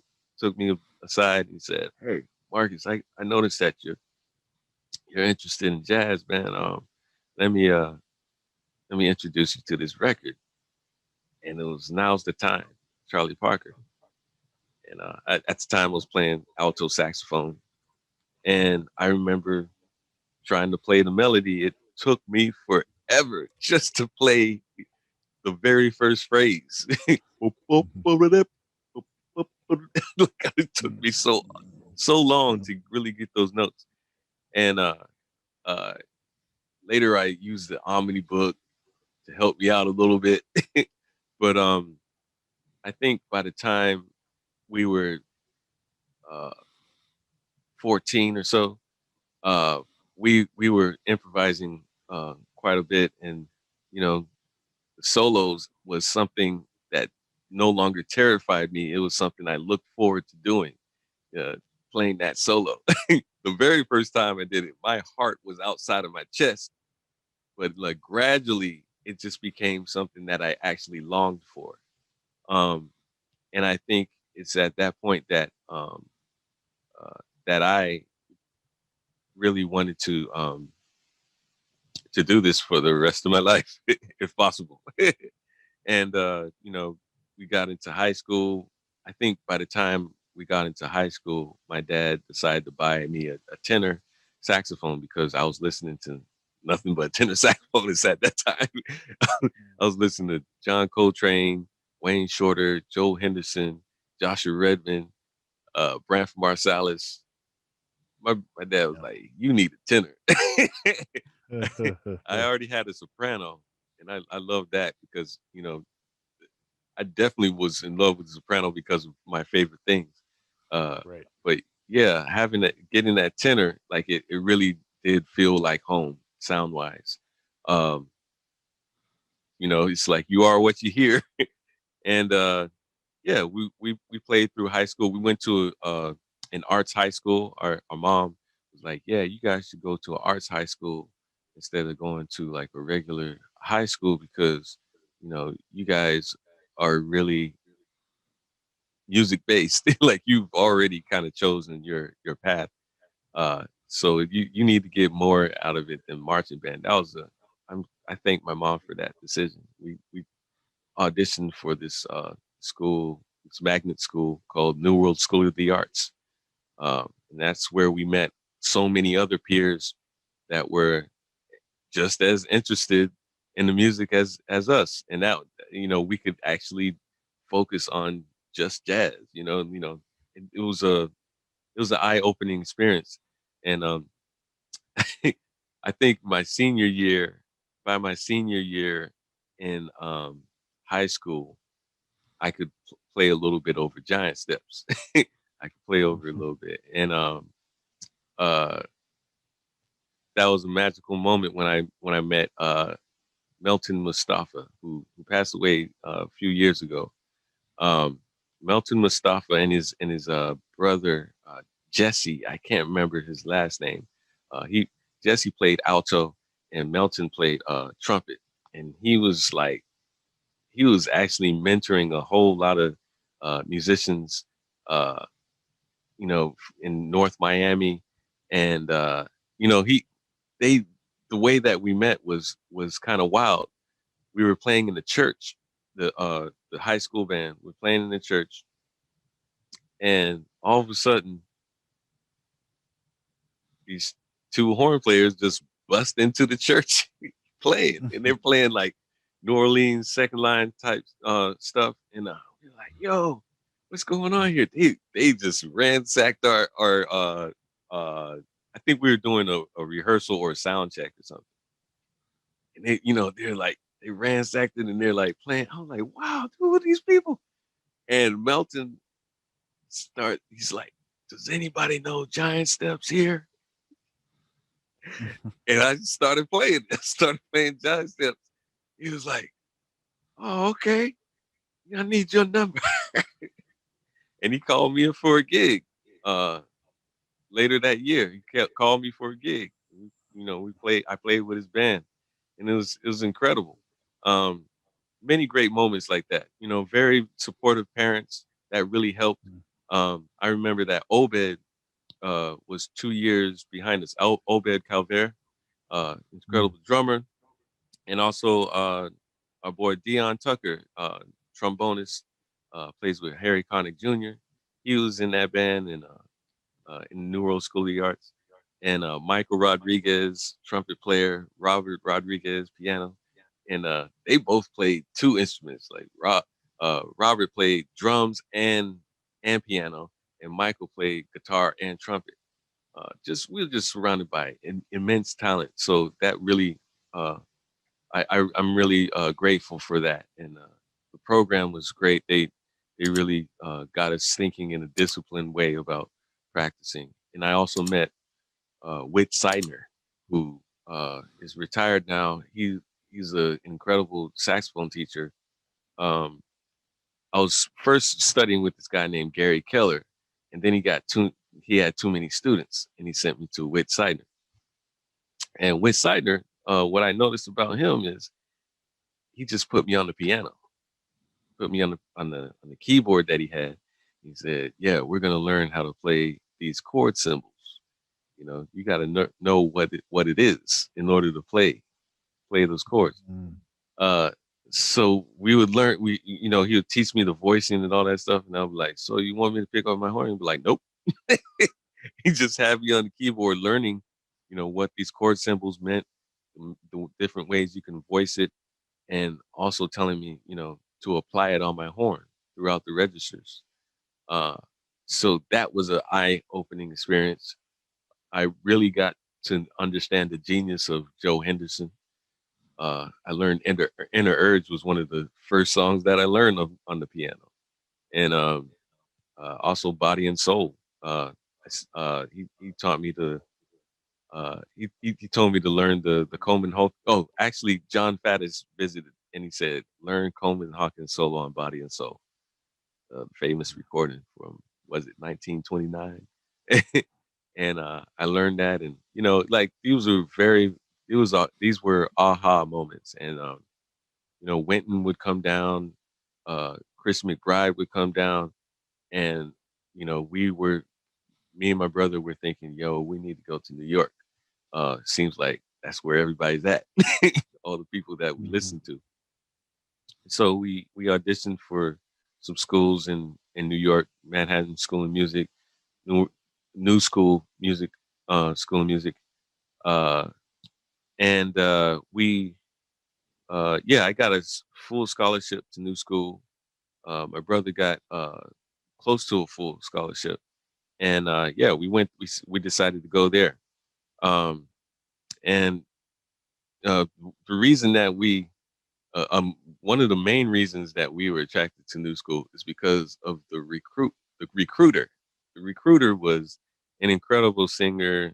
aside and said, hey, Marcus, I noticed that you're interested in jazz, man. Let me introduce you to this record. And it was Now's the Time, Charlie Parker. And at the time I was playing alto saxophone. And I remember trying to play the melody. It took me forever just to play the very first phrase. It took me so long to really get those notes. And later I used the Omni book to help me out a little bit. But I think by the time we were uh, 14 or so, uh, we were improvising quite a bit, and you know, the solos was something that no longer terrified me. It was something I looked forward to doing, uh, playing that solo. The very first time I did it, my heart was outside of my chest, but like gradually, it just became something that I actually longed for. Um, and I think it's at that point that that I really wanted to do this for the rest of my life, if possible. And you know, we got into high school. I think by the time we got into high school, my dad decided to buy me a tenor saxophone because I was listening to nothing but tenor saxophonists at that time. I was listening to John Coltrane, Wayne Shorter, Joe Henderson, Joshua Redman, Branford Marsalis. My dad was like, "You need a tenor." I already had a soprano, and I love that because you know I definitely was in love with the soprano because of my favorite things. Right. But yeah, having that, getting that tenor, like it really did feel like home sound wise. Um, you know, it's like you are what you hear. And yeah, we played through high school. We went to an arts high school. Our mom was like, "Yeah, you guys should go to an arts high school instead of going to like a regular high school because you know you guys are really music based. Like you've already kind of chosen your path. So you need to get more out of it than marching band." That was a I thank my mom for that decision. We auditioned for this school, this magnet school called New World School of the Arts, and that's where we met so many other peers that were just as interested in the music as us, and that you know we could actually focus on just jazz. It was an eye opening experience, and I think by my senior year in high school, I could play a little bit over giant steps. I could play over a little bit, and uh, that was a magical moment when I met Melton Mustafa, who passed away a few years ago. Um, Melton Mustafa and his brother Jesse, I can't remember his last name. He Jesse played alto and Melton played trumpet, and he was actually mentoring a whole lot of musicians, uh, you know, in North Miami, and you know they the way that we met was kind of wild. We were playing in the church, the high school band. We're playing in the church, and all of a sudden, these two horn players just bust into the church playing, and they're playing like New Orleans second line type stuff. And we're like, "Yo, what's going on here?" They just ransacked our. I think we were doing a rehearsal or a sound check or something, and they're like they ransacked it and they're like playing. I'm like, "Wow, who are these people?" And Melton he's like, "Does anybody know Giant Steps here?" And I just started playing. I started playing Giant Steps. He was like, "Oh, okay. I need your number." And he called me in for a gig. Uh, Later that year, he kept calling me for a gig. We played. I played with his band, and it was incredible. Um, Many great moments like that. Very supportive parents that really helped. I remember that Obed was 2 years behind us. Obed Calver, incredible drummer, and also our boy Dion Tucker, trombonist, plays with Harry Connick Jr. He was in that band and in New World School of the Arts, and Michael Rodriguez, trumpet player, Robert Rodriguez, piano, and they both played two instruments. Like Robert played drums and piano, and Michael played guitar and trumpet. We were just surrounded by immense talent. So that really uh, I'm really grateful for that. And the program was great. they really got us thinking in a disciplined way about practicing. And I also met Whit Seidner, who is retired now. He's an incredible saxophone teacher. Um, I was first studying with this guy named Gary Keller, and then he had too many students, and he sent me to Whit Seidner. And Whit Seidner, what I noticed about him is he just put me on the piano, put me on the keyboard that he had. He said, "Yeah, we're gonna learn how to play these chord symbols. You know, you got to know what it is in order to play those chords." Mm. Uh, so we would learn. He would teach me the voicing and all that stuff, and I'll be like, "So you want me to pick up my horn?" He'd be like, "Nope." He just had me on the keyboard learning, what these chord symbols meant, the different ways you can voice it, and also telling me, to apply it on my horn throughout the registers. Uh, so that was an eye-opening experience. I really got to understand the genius of Joe Henderson. I learned Inner Urge was one of the first songs that I learned on the piano, and also Body and Soul. He taught me to. He told me to learn the Coleman Hawkins. Oh, actually, John Faddis visited and he said, "Learn Coleman Hawkins solo on Body and Soul." Famous recording from, was it 1929? And I learned that, and like these were aha moments. And Wynton would come down, Chris McBride would come down, and me and my brother were thinking, yo, we need to go to New York. Seems like that's where everybody's at. All the people that we Mhm. listen to. So we auditioned for some schools in New York, Manhattan School of Music, New New School Music, School of Music, uh, and we yeah, I got a full scholarship to New School. My brother got close to a full scholarship, and yeah, we went. We decided to go there, um, and the reason that one of the main reasons that we were attracted to New School is because of the recruiter. The recruiter was an incredible singer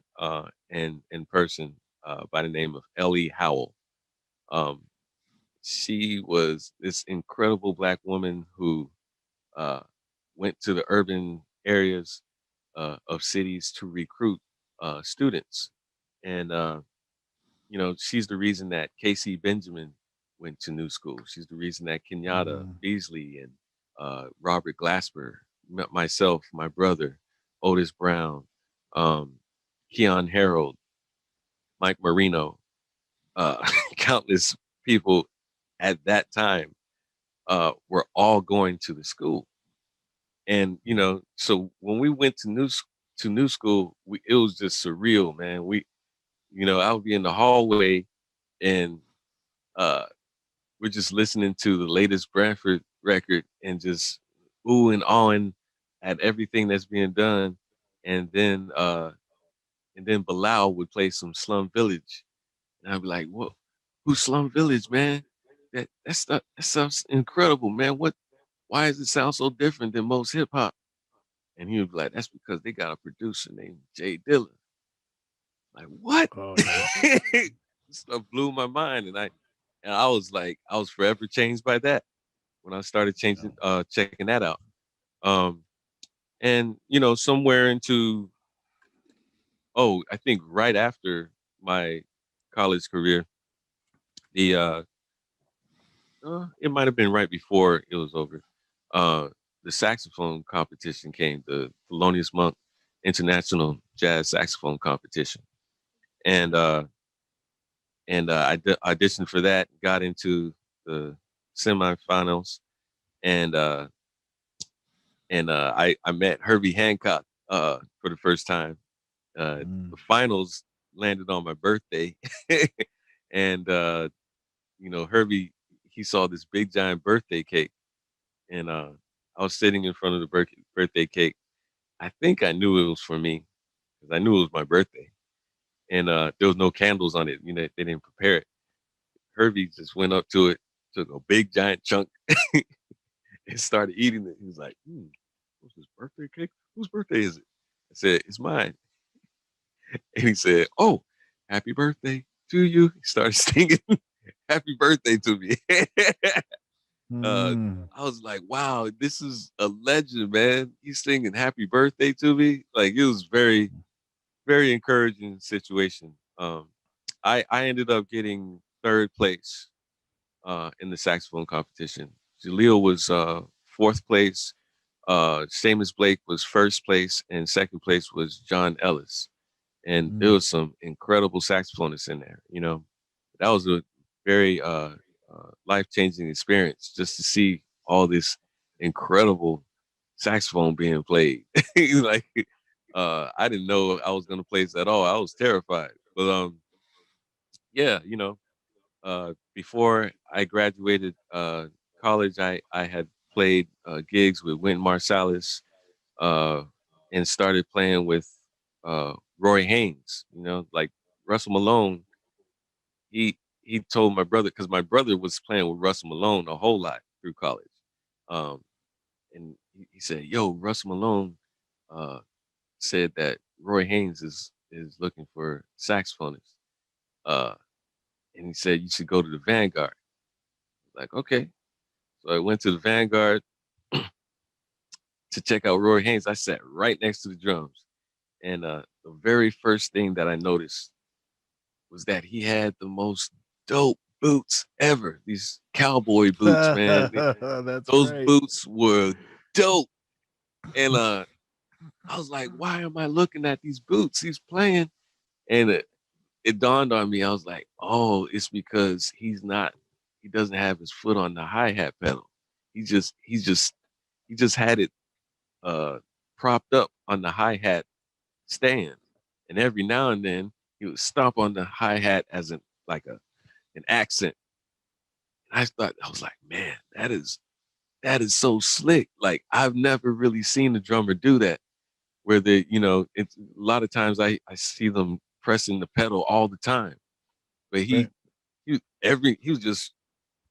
and in person by the name of Ellie Howell. Um, she was this incredible Black woman who uh, went to the urban areas of cities to recruit students, and she's the reason that Casey Benjamin went to New School. She's the reason that Kenyatta Mm. Beasley and Robert Glasper, myself, my brother, Otis Brown, um, Keon Harold, Mike Marino, countless people at that time were all going to the school. And so when we went to New School, it was just surreal, man. I would be in the hallway and uh, we're just listening to the latest Branford record and just ooh and awing at everything that's being done. And then Bilal would play some Slum Village. And I'd be like, "What? Who's Slum Village, man? That sounds incredible, man. Why does it sound so different than most hip hop?" And he would be like, "That's because they got a producer named Jay Dilla." Like, what? Oh yeah. Stuff blew my mind. And I was like, I was forever changed by that when I started checking that out. Um, and somewhere into, I think right after my college career, the it might have been right before it was over. Uh, the saxophone competition came, the Thelonious Monk International Jazz Saxophone Competition, and I auditioned for that, got into the semifinals, and I met Herbie Hancock for the first time. Mm. The finals landed on my birthday, and Herbie, he saw this big giant birthday cake, and I was sitting in front of the birthday cake. I think I knew it was for me because I knew it was my birthday, and there was no candles on it. They didn't prepare it. Herbie just went up to it, took a big giant chunk, and started eating it. He was like, what's his birthday cake? Whose birthday is it? I said, it's mine. And he said, oh, happy birthday to you. He started singing happy birthday to me. Mm. I was like, wow, this is a legend, man. He's singing happy birthday to me. Like, it was very, very encouraging situation. I ended up getting third place in the saxophone competition. Jaleel was fourth place. Seamus Blake was first place, and second place was John Ellis. And there Mm. was some incredible saxophonists in there. That was a very life-changing experience just to see all this incredible saxophone being played. Like, I didn't know I was going to play this at all. I was terrified. But yeah, before I graduated college, I had played gigs with Wynton Marsalis, uh, and started playing with Roy Haynes. Like Russell Malone. He told my brother, because my brother was playing with Russell Malone a whole lot through college, um, and he said, "Yo, Russell Malone uh, said that Roy Haynes is looking for saxophonists, uh, and he said you should go to the Vanguard." Like, okay, so I went to the Vanguard to check out Roy Haynes. I sat right next to the drums, and the very first thing that I noticed was that he had the most dope boots ever. These cowboy boots, man. That's Those right. boots were dope. And I was like, why am I looking at these boots? He's playing. And it dawned on me. I was like, oh, it's because he doesn't have his foot on the hi-hat pedal. He just had it uh propped up on the hi-hat stand. And every now and then he would stomp on the hi-hat as an accent. I was like, man, that is so slick. Like, I've never really seen a drummer do that. Where it's a lot of times I see them pressing the pedal all the time. But Right. he was just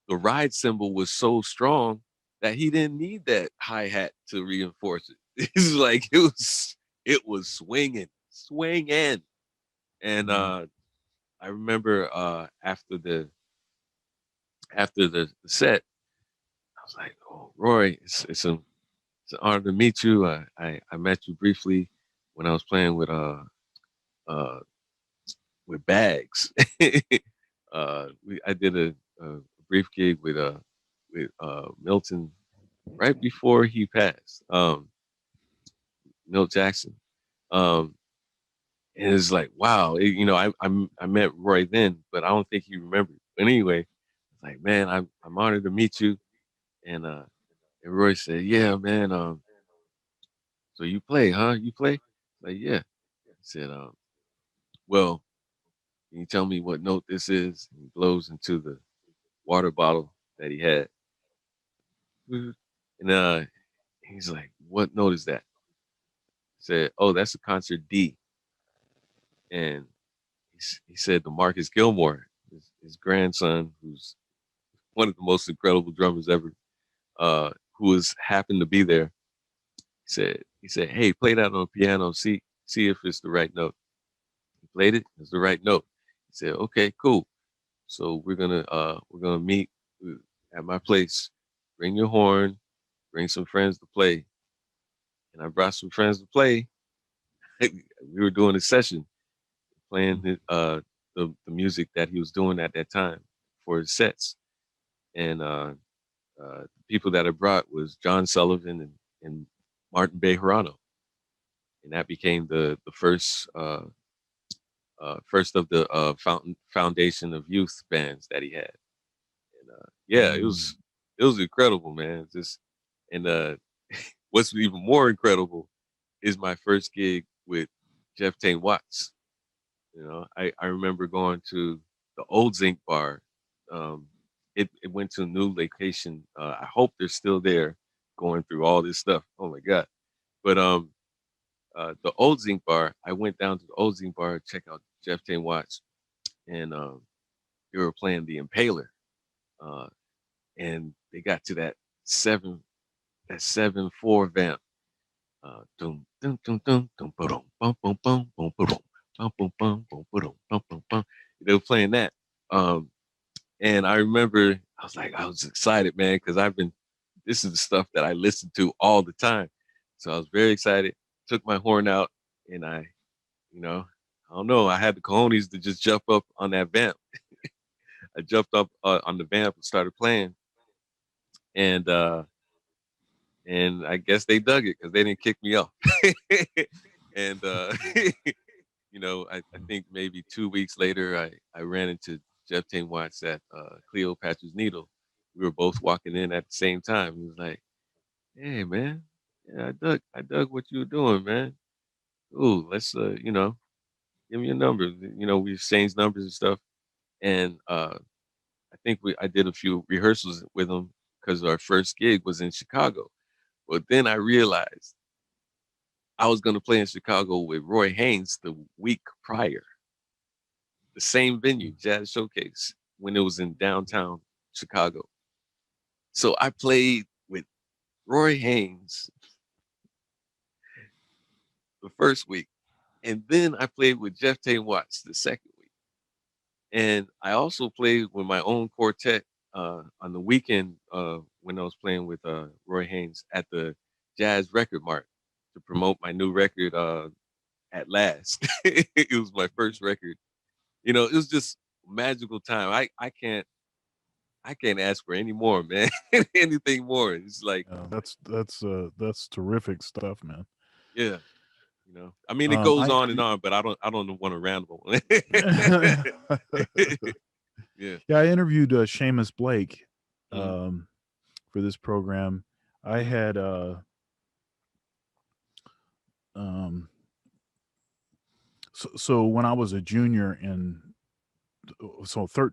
the ride cymbal was so strong that he didn't need that hi-hat to reinforce it. It's like it was swinging. And Mm. I remember after the set, I was like, "Oh, Roy, it's an honor to meet you. I met you briefly when I was playing uh with Bags. I did a brief gig with Milton right before he passed. Milt Jackson. Um, and it's like, wow, I met Roy then, but I don't think he remembered. But anyway, it's like, man, I'm honored to meet you. And Roy said, yeah, man. So you play, huh? You play? Like, yeah. He said, well, can you tell me what note this is? And he blows into the water bottle that he had. And he's like, what note is that? I said, oh, that's a concert D. And he said to Marcus Gilmore, his grandson, who's one of the most incredible drummers ever, who was happened to be there. He said, hey, play that on the piano, see if it's the right note. He played it, it's the right note. He said, okay, cool. So we're gonna meet at my place. Bring your horn, bring some friends to play. And I brought some friends to play. We were doing a session, playing the music that he was doing at that time for his sets. And the people that I brought was John Sullivan and Martin Bejarano. And that became the first of the foundation of youth bands that he had. And yeah, it Mm. was it was incredible, man. Just and what's even more incredible is my first gig with Jeff Tain Watts. I remember going to the old Zinc bar. Um, it went to a new location. I hope they're still there, going through all this stuff. Oh my god! But the old Zinc bar, I went down to the old Zinc bar to check out Jeff Tain Watts, and they were playing the Impaler, uh, and they got to that 7 that 7-4 vamp. Dum dum dum dum dum ba-dum, bum bum bum bum ba-dum, bum bum bum bum ba-dum, bum bum bum. They were playing that. And I remember I was excited, man, because this is the stuff that I listen to all the time. So I was very excited. Took my horn out, and you know, I don't know, I had the cojones to just jump up on that vamp. I jumped up on the vamp and started playing, and I guess they dug it because they didn't kick me off. And I think maybe 2 weeks later, I ran into Jeff Tain Watts at Cleopatra's Needle. We were both walking in at the same time. He was like, "Hey, man, yeah, I dug what you were doing, man. Ooh, let's give me your number." We exchanged numbers and stuff, and I think I did a few rehearsals with him because our first gig was in Chicago. But then I realized I was going to play in Chicago with Roy Haynes the week prior, the same venue, Jazz Showcase, when it was in downtown Chicago. So I played with Roy Haynes the first week, and then I played with Jeff Tain Watts the second week. And I also played with my own quartet on the weekend when I was playing with Roy Haynes at the Jazz Record Mart to promote my new record, At Last. It was my first record. It was just magical time. I can't ask for any more, man. Anything more. It's like, That's terrific stuff, man. yeah, I mean, it goes I on and on, but I don't want to ramble. Yeah. Yeah, I interviewed Seamus Blake Mhm. for this program. I Mhm. had um, so when I was a junior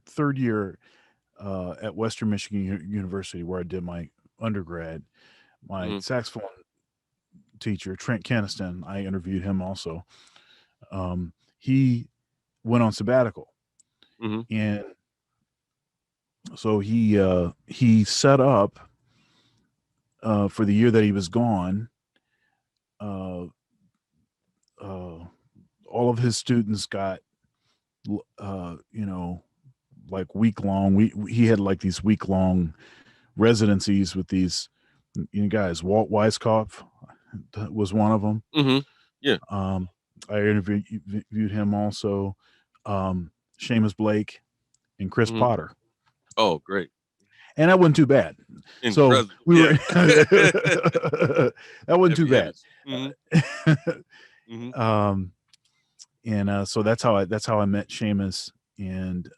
third year at Western Michigan University, where I did my undergrad, my Mhm. saxophone teacher Trent Keniston, I interviewed him also. He went on sabbatical, Mhm. and so he set up for the year that he was gone. Uh, uh, all of his students got, uh, you know, like week long. He had like these week long residencies with these guys. Walt Weiskopf was one of them. Mhm. Yeah. I interviewed him also. Seamus Blake and Chris Mhm. Potter, Oh, great. and that wasn't too bad. So Incredible. we were Yeah. that wasn't too Heavy bad. hitters. Mhm. Mhm. um, and so that's how I met Seamus, and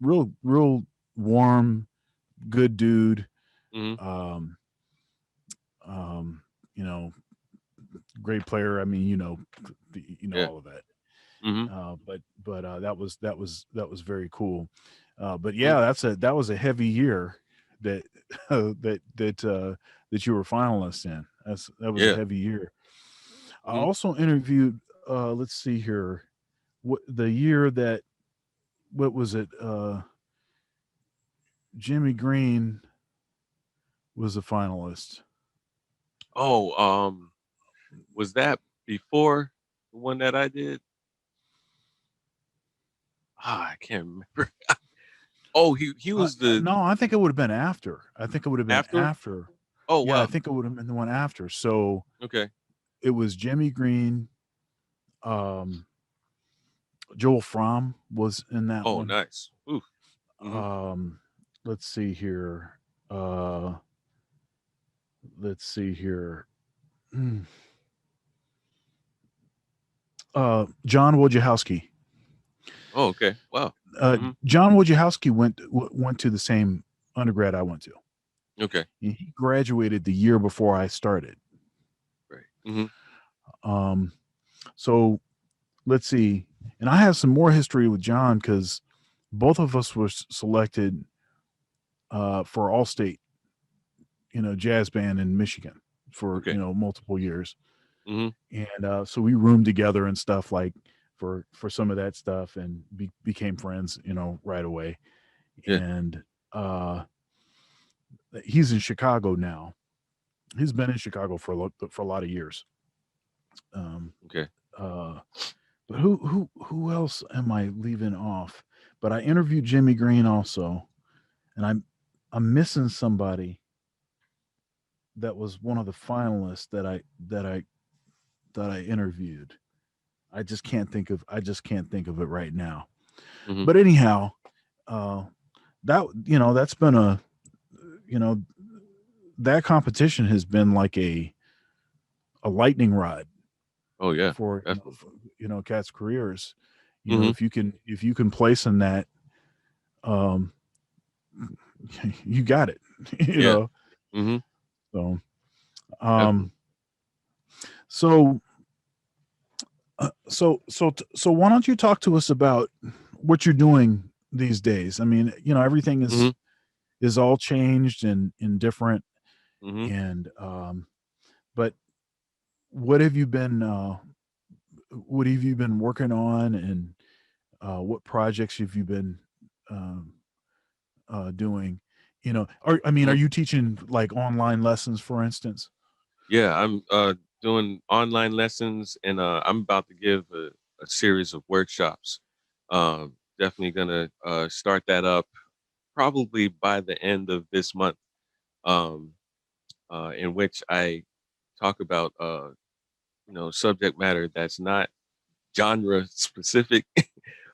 real warm, good dude. Mhm. Um, um, you know, great player. I mean, Yeah. all of that. Mhm. But that was very cool. But Mhm. yeah, that was a heavy year that that you were finalists in. That was a Yeah. heavy year. I Mhm. also interviewed. Let's see here, what the year that what was it? Jimmy Green was a finalist. Oh, was that before the one that I did? I can't remember. Oh, he was the No, I think it would have been after. I think it would have been after? after. Oh, Yeah, I wow. think it would have been the one after. So Okay. it was Jimmy Green. Um, Joel Fromm was in that Oh, one. nice. Ooh. Mhm. Um, let's see here. Uh, let's see here. Hmm. John Wojciechowski. Oh, okay. Wow. Mhm. John Wojciechowski went to the same undergrad I went to. Okay. And he graduated the year before I started. Great. Mhm. Um, so let's see. And I have some more history with John because both of us were selected for All State, jazz band in Michigan for Okay. multiple years, Mhm. and so we roomed together and stuff like for some of that stuff, and became friends, right away. Yeah. And he's in Chicago now, He's been in Chicago for a lot of years. Um, Okay. uh, but who else am I leaving off? But I interviewed Jimmy Green also, and I'm missing somebody that was one of the finalists that I interviewed. I just can't think of it right now. Hmm. But anyhow, uh, that's been you know that competition has been like a lightning rod Oh yeah, for definitely. cats careers. Hmm. If you can place in that, um, you got it. you Yeah. know. Hmm. So um Definitely. so so why don't you talk to us about what you're doing these days? I mean, everything Hmm. is all changed and different, Hmm. and but what have you been working on, and what projects have you been um, doing? Are Hmm. you teaching like online lessons, for instance? Yeah, I'm doing online lessons, and I'm about to give a series of workshops. Definitely gonna start that up probably by the end of this month. Um, in which I talk about subject matter that's not genre specific.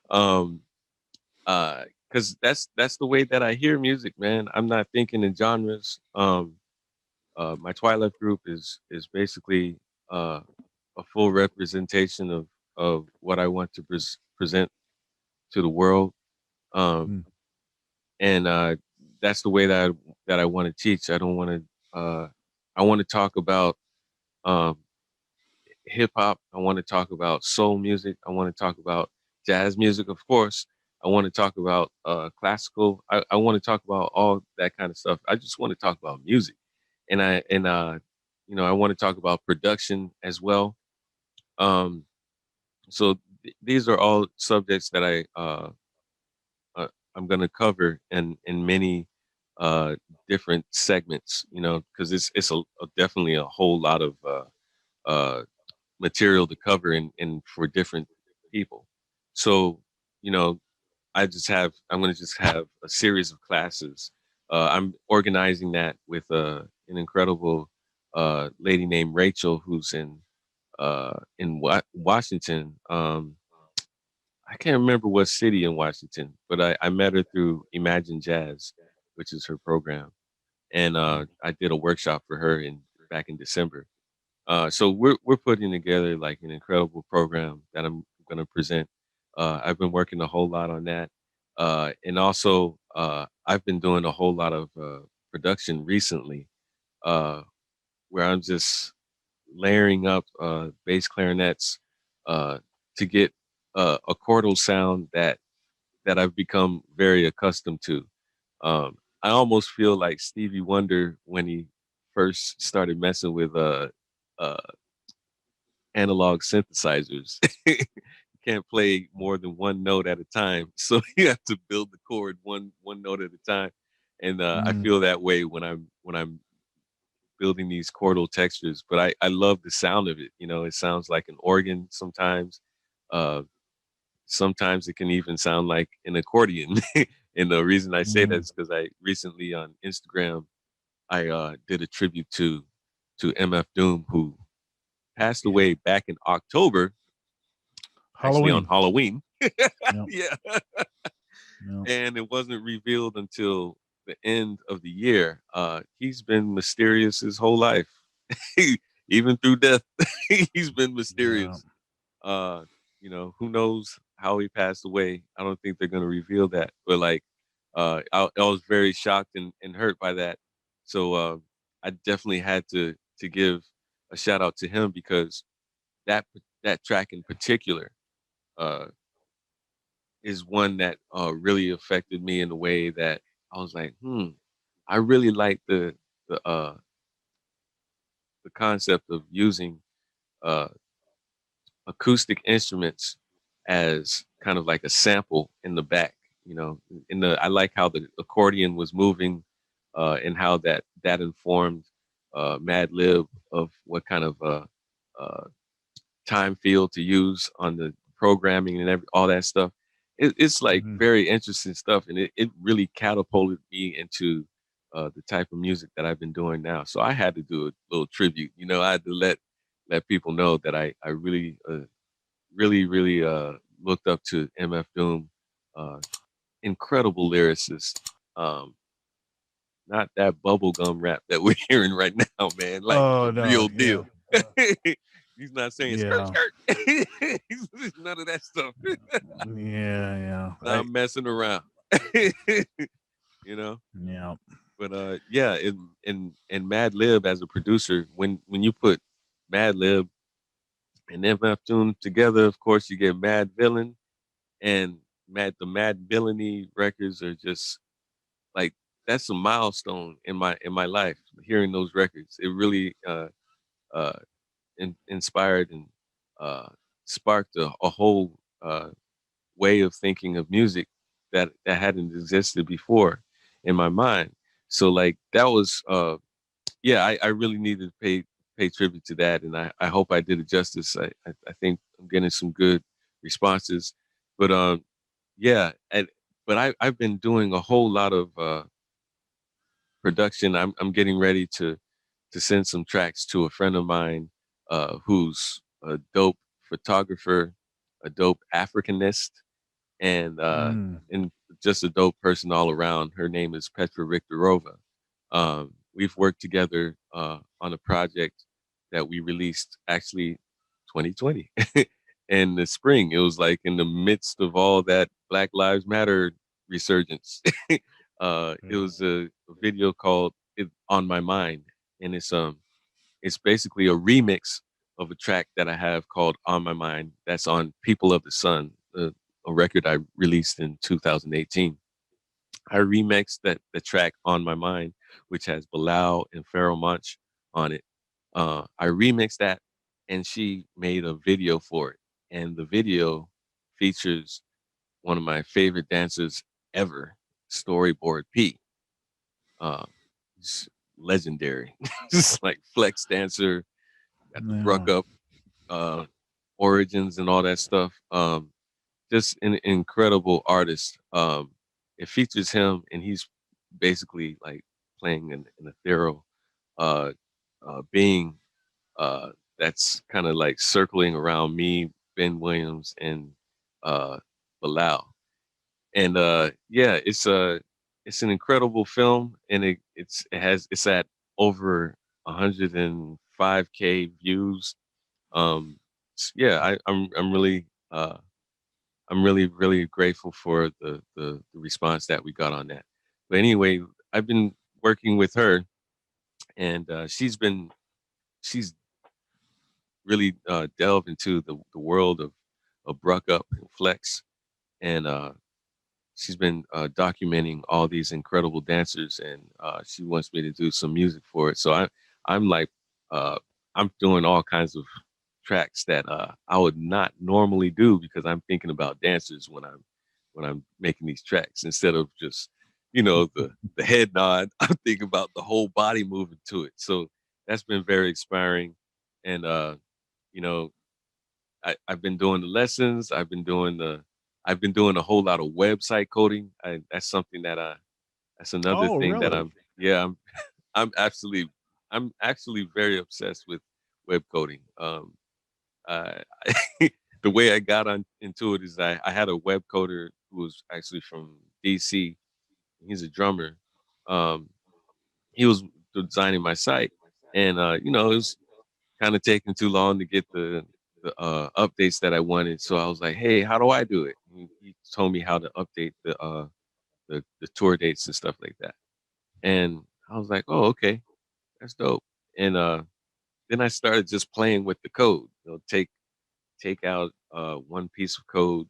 um, because that's the way that I hear music, man. I'm not thinking in genres. My Twilight group is basically uh, a full representation of what I want to present to the world, um, Mm. and that's the way that I want to teach. I don't want to. I want to talk about um, hip hop. I want to talk about soul music. I want to talk about jazz music, of course. I want to talk about classical. I want to talk about all that kind of stuff. I just want to talk about music, and I want to talk about production as well. Um, so these are all subjects that I'm going to cover in many uh, different segments. Because it's definitely a whole lot of uh, material to cover and for different people. So, you know, I'm going to just have a series of classes. I'm organizing that with an incredible lady named Rachel who's in Washington. I can't remember what city in Washington, but I met her through Imagine Jazz, which is her program, and I did a workshop for her in back in December. So we're putting together like an incredible program that I'm going to present. I've been working a whole lot on that, and also I've been doing a whole lot of production recently, uh, where I'm just layering up bass clarinets uh, to get a chordal sound that I've become very accustomed to. I almost feel like Stevie Wonder when he first started messing with uh, analog synthesizers. You can't play more than one note at a time, so you have to build the chord one note at a time. And I Mm. feel that way when I'm building these chordal textures. But I love the sound of it. It sounds like an organ sometimes. Uh, Sometimes it can even sound like an accordion. And the reason I say that Mm. is because I recently on Instagram I did a tribute to MF Doom who passed Yeah. away back in October, actually on Halloween. Halloween. Yep. Yeah. Yep. And it wasn't revealed until the end of the year. He's been mysterious his whole life. Even through death, he's been Yeah. mysterious. Who knows how he passed away? I don't think they're gonna reveal that. But like, I was very shocked and hurt by that. So I definitely had to give a shout out to him because that that track in particular uh, is one that really affected me in a way that I was like, I really like the the concept of using uh, acoustic instruments as kind of like a sample in the back. I like how the accordion was moving, and how that informed Mad Lib of what kind of time field to use on the programming and all that stuff. It's like Mhm. very interesting stuff, and it really catapulted me into the type of music that I've been doing now. So I had to do a little tribute. I had to let people know that I really really looked up to MF Doom. Uh, Incredible lyricist. Um, Not that bubblegum rap that we're hearing right now, man. Like Oh the no, real yeah, deal. He's not saying skirt yeah, skirt. None of that stuff. yeah, yeah. Not messing around. you know. Yeah. But yeah, in Mad Lib as a producer, when you put Mad Lib and MF Doom together, of course you get Mad Villain, and the Mad Villainy records are just like that's a milestone in my life. Hearing those records, it really uh, inspired and uh, sparked a whole way of thinking of music that hadn't existed before in my mind. So like that was yeah, I really needed to pay tribute to that, and I hope I did it justice. I think I'm getting some good responses, but yeah, but I've been doing a whole lot of production. I'm getting ready to send some tracks to a friend of mine who's a dope photographer, a dope Africanist, and Mm. just a dope person all around. Her name is Petra Viktorova. We've worked together on a project that we released actually 2020 in the spring. It was like in the midst of all that Black Lives Matter resurgence. It was a video called "On My Mind," and it's basically a remix of a track that I have called "On My Mind." That's on People of the Sun, a record I released in 2018. I remixed the track "On My Mind," which has Bilal and Pharoah Monch on it. I remixed that, and she made a video for it. And the video features one of my favorite dancers ever, Storyboard P. Uh, it's legendary, just like flex dancer, got the Yeah. bruck up uh, origins and all that stuff. Just an incredible artist. It features him, and he's basically like playing an ethereal uh, being uh, that's kind of like circling around me, Ben Williams, and uh, Bilal. And yeah, it's an incredible film, and it's at over 105K views. Yeah, I'm really grateful for the response that we got on that. But anyway, I've been working with her, and she's really delved into the world of Bruck Up and Flex, and she's been documenting all these incredible dancers, and she wants me to do some music for it. So I'm like uh, I'm doing all kinds of tracks that I would not normally do because I'm thinking about dancers when I'm making these tracks instead of just the head nod. I'm thinking about the whole body moving to it. So that's been very inspiring, and you know I've been doing the lessons. I've been doing a whole lot of website coding. That's something that's another Oh, thing that really? I'm absolutely I'm actually very obsessed with web coding. Uh, the way I got into it is I had a web coder who was actually from DC. He's a drummer. Um, he was designing my site, and it was kind of taking too long to get the updates that I wanted. So I was like, "Hey, how do I do it?" He told me how to update the tour dates and stuff like that. And I was like, "Oh, okay, that's dope." And then I started just playing with the code. Take out one piece of code,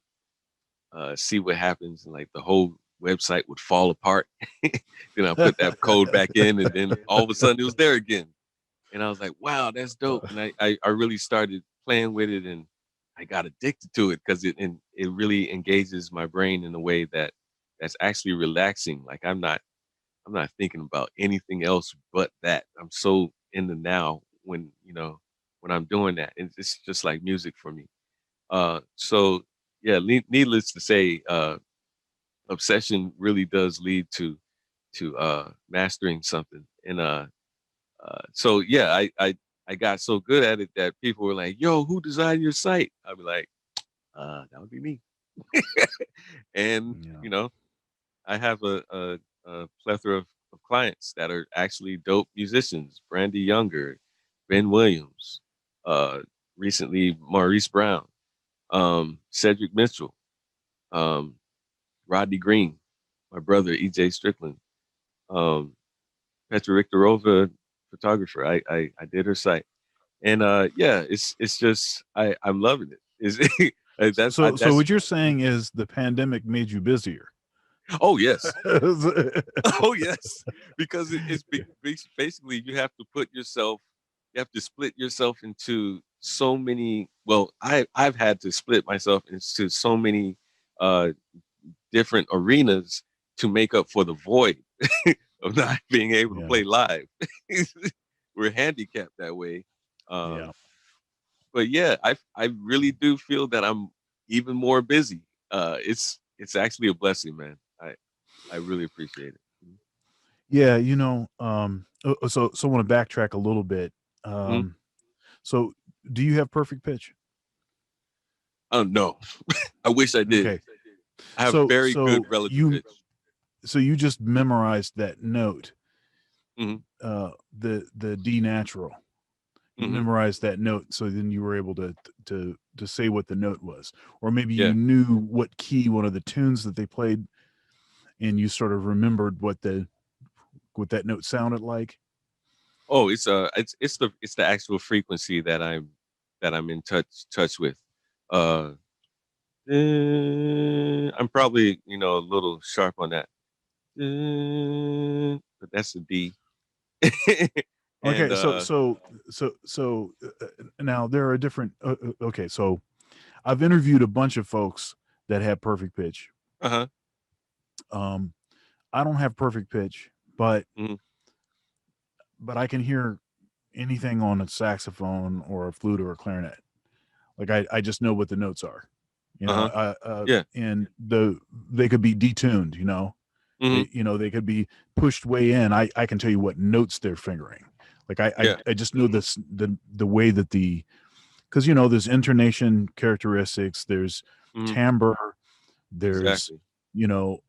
see what happens, and like the whole website would fall apart. Then I put that code back in, and then all of a sudden it was there again. And I was like, wow, that's dope. And I really started playing with it, and I got addicted to it because it really engages my brain in a way that's actually relaxing. Like I'm not thinking about anything else but that. I'm so in the now when when I'm doing that. It's just like music for me. So yeah, needless to say, obsession really does lead to mastering something. And so yeah, I got so good at it that people were like, "Yo, who designed your site?" I'd be like, that would be me." And Yeah. I have a plethora of clients that are actually dope musicians. Brandy Younger, Ben Williams, uh, recently Maurice Brown, Cedric Mitchell, um, Rodney Green, my brother EJ Strickland, um, Petra Viktorova, photographer. I did her site, and yeah, it's just I'm loving it. Is So that's what you're saying is the pandemic made you busier. oh yes. Oh yes, because basically you have to you have to split yourself into so many. Well, I've had to split myself into so many uh, different arenas to make up for the void of not being able to Yeah. play live. We're handicapped that way. Yeah. But yeah, I really do feel that I'm even more busy. It's actually a blessing, man. I really appreciate it. Yeah, so I want to backtrack a little bit. Mhm. So do you have perfect pitch? Oh no, I wish I did. Okay. I have So very good so relative you pitch. so you just memorized that note, Hmm. the D natural. You Hmm. memorized that note, so then you were able to say what the note was, or maybe you Yeah. knew what key one of the tunes that they played, and you sort of remembered what that note sounded like. Oh, it's the actual frequency that I'm in touch with. Uh, I'm probably a little sharp on that, but that's a D. And Okay, so now there are different. Okay, so I've interviewed a bunch of folks that have perfect pitch. uh-huh. Um, I don't have perfect pitch, but Hmm. I can hear anything on a saxophone or a flute or a clarinet. Like I just know what the notes are, Uh-huh. Yeah. and they could be detuned. Hmm. They could be pushed way in. I can tell you what notes they're fingering. Like Yeah. I just know the way that because there's intonation characteristics, there's Hmm. timbre, there's Exactly.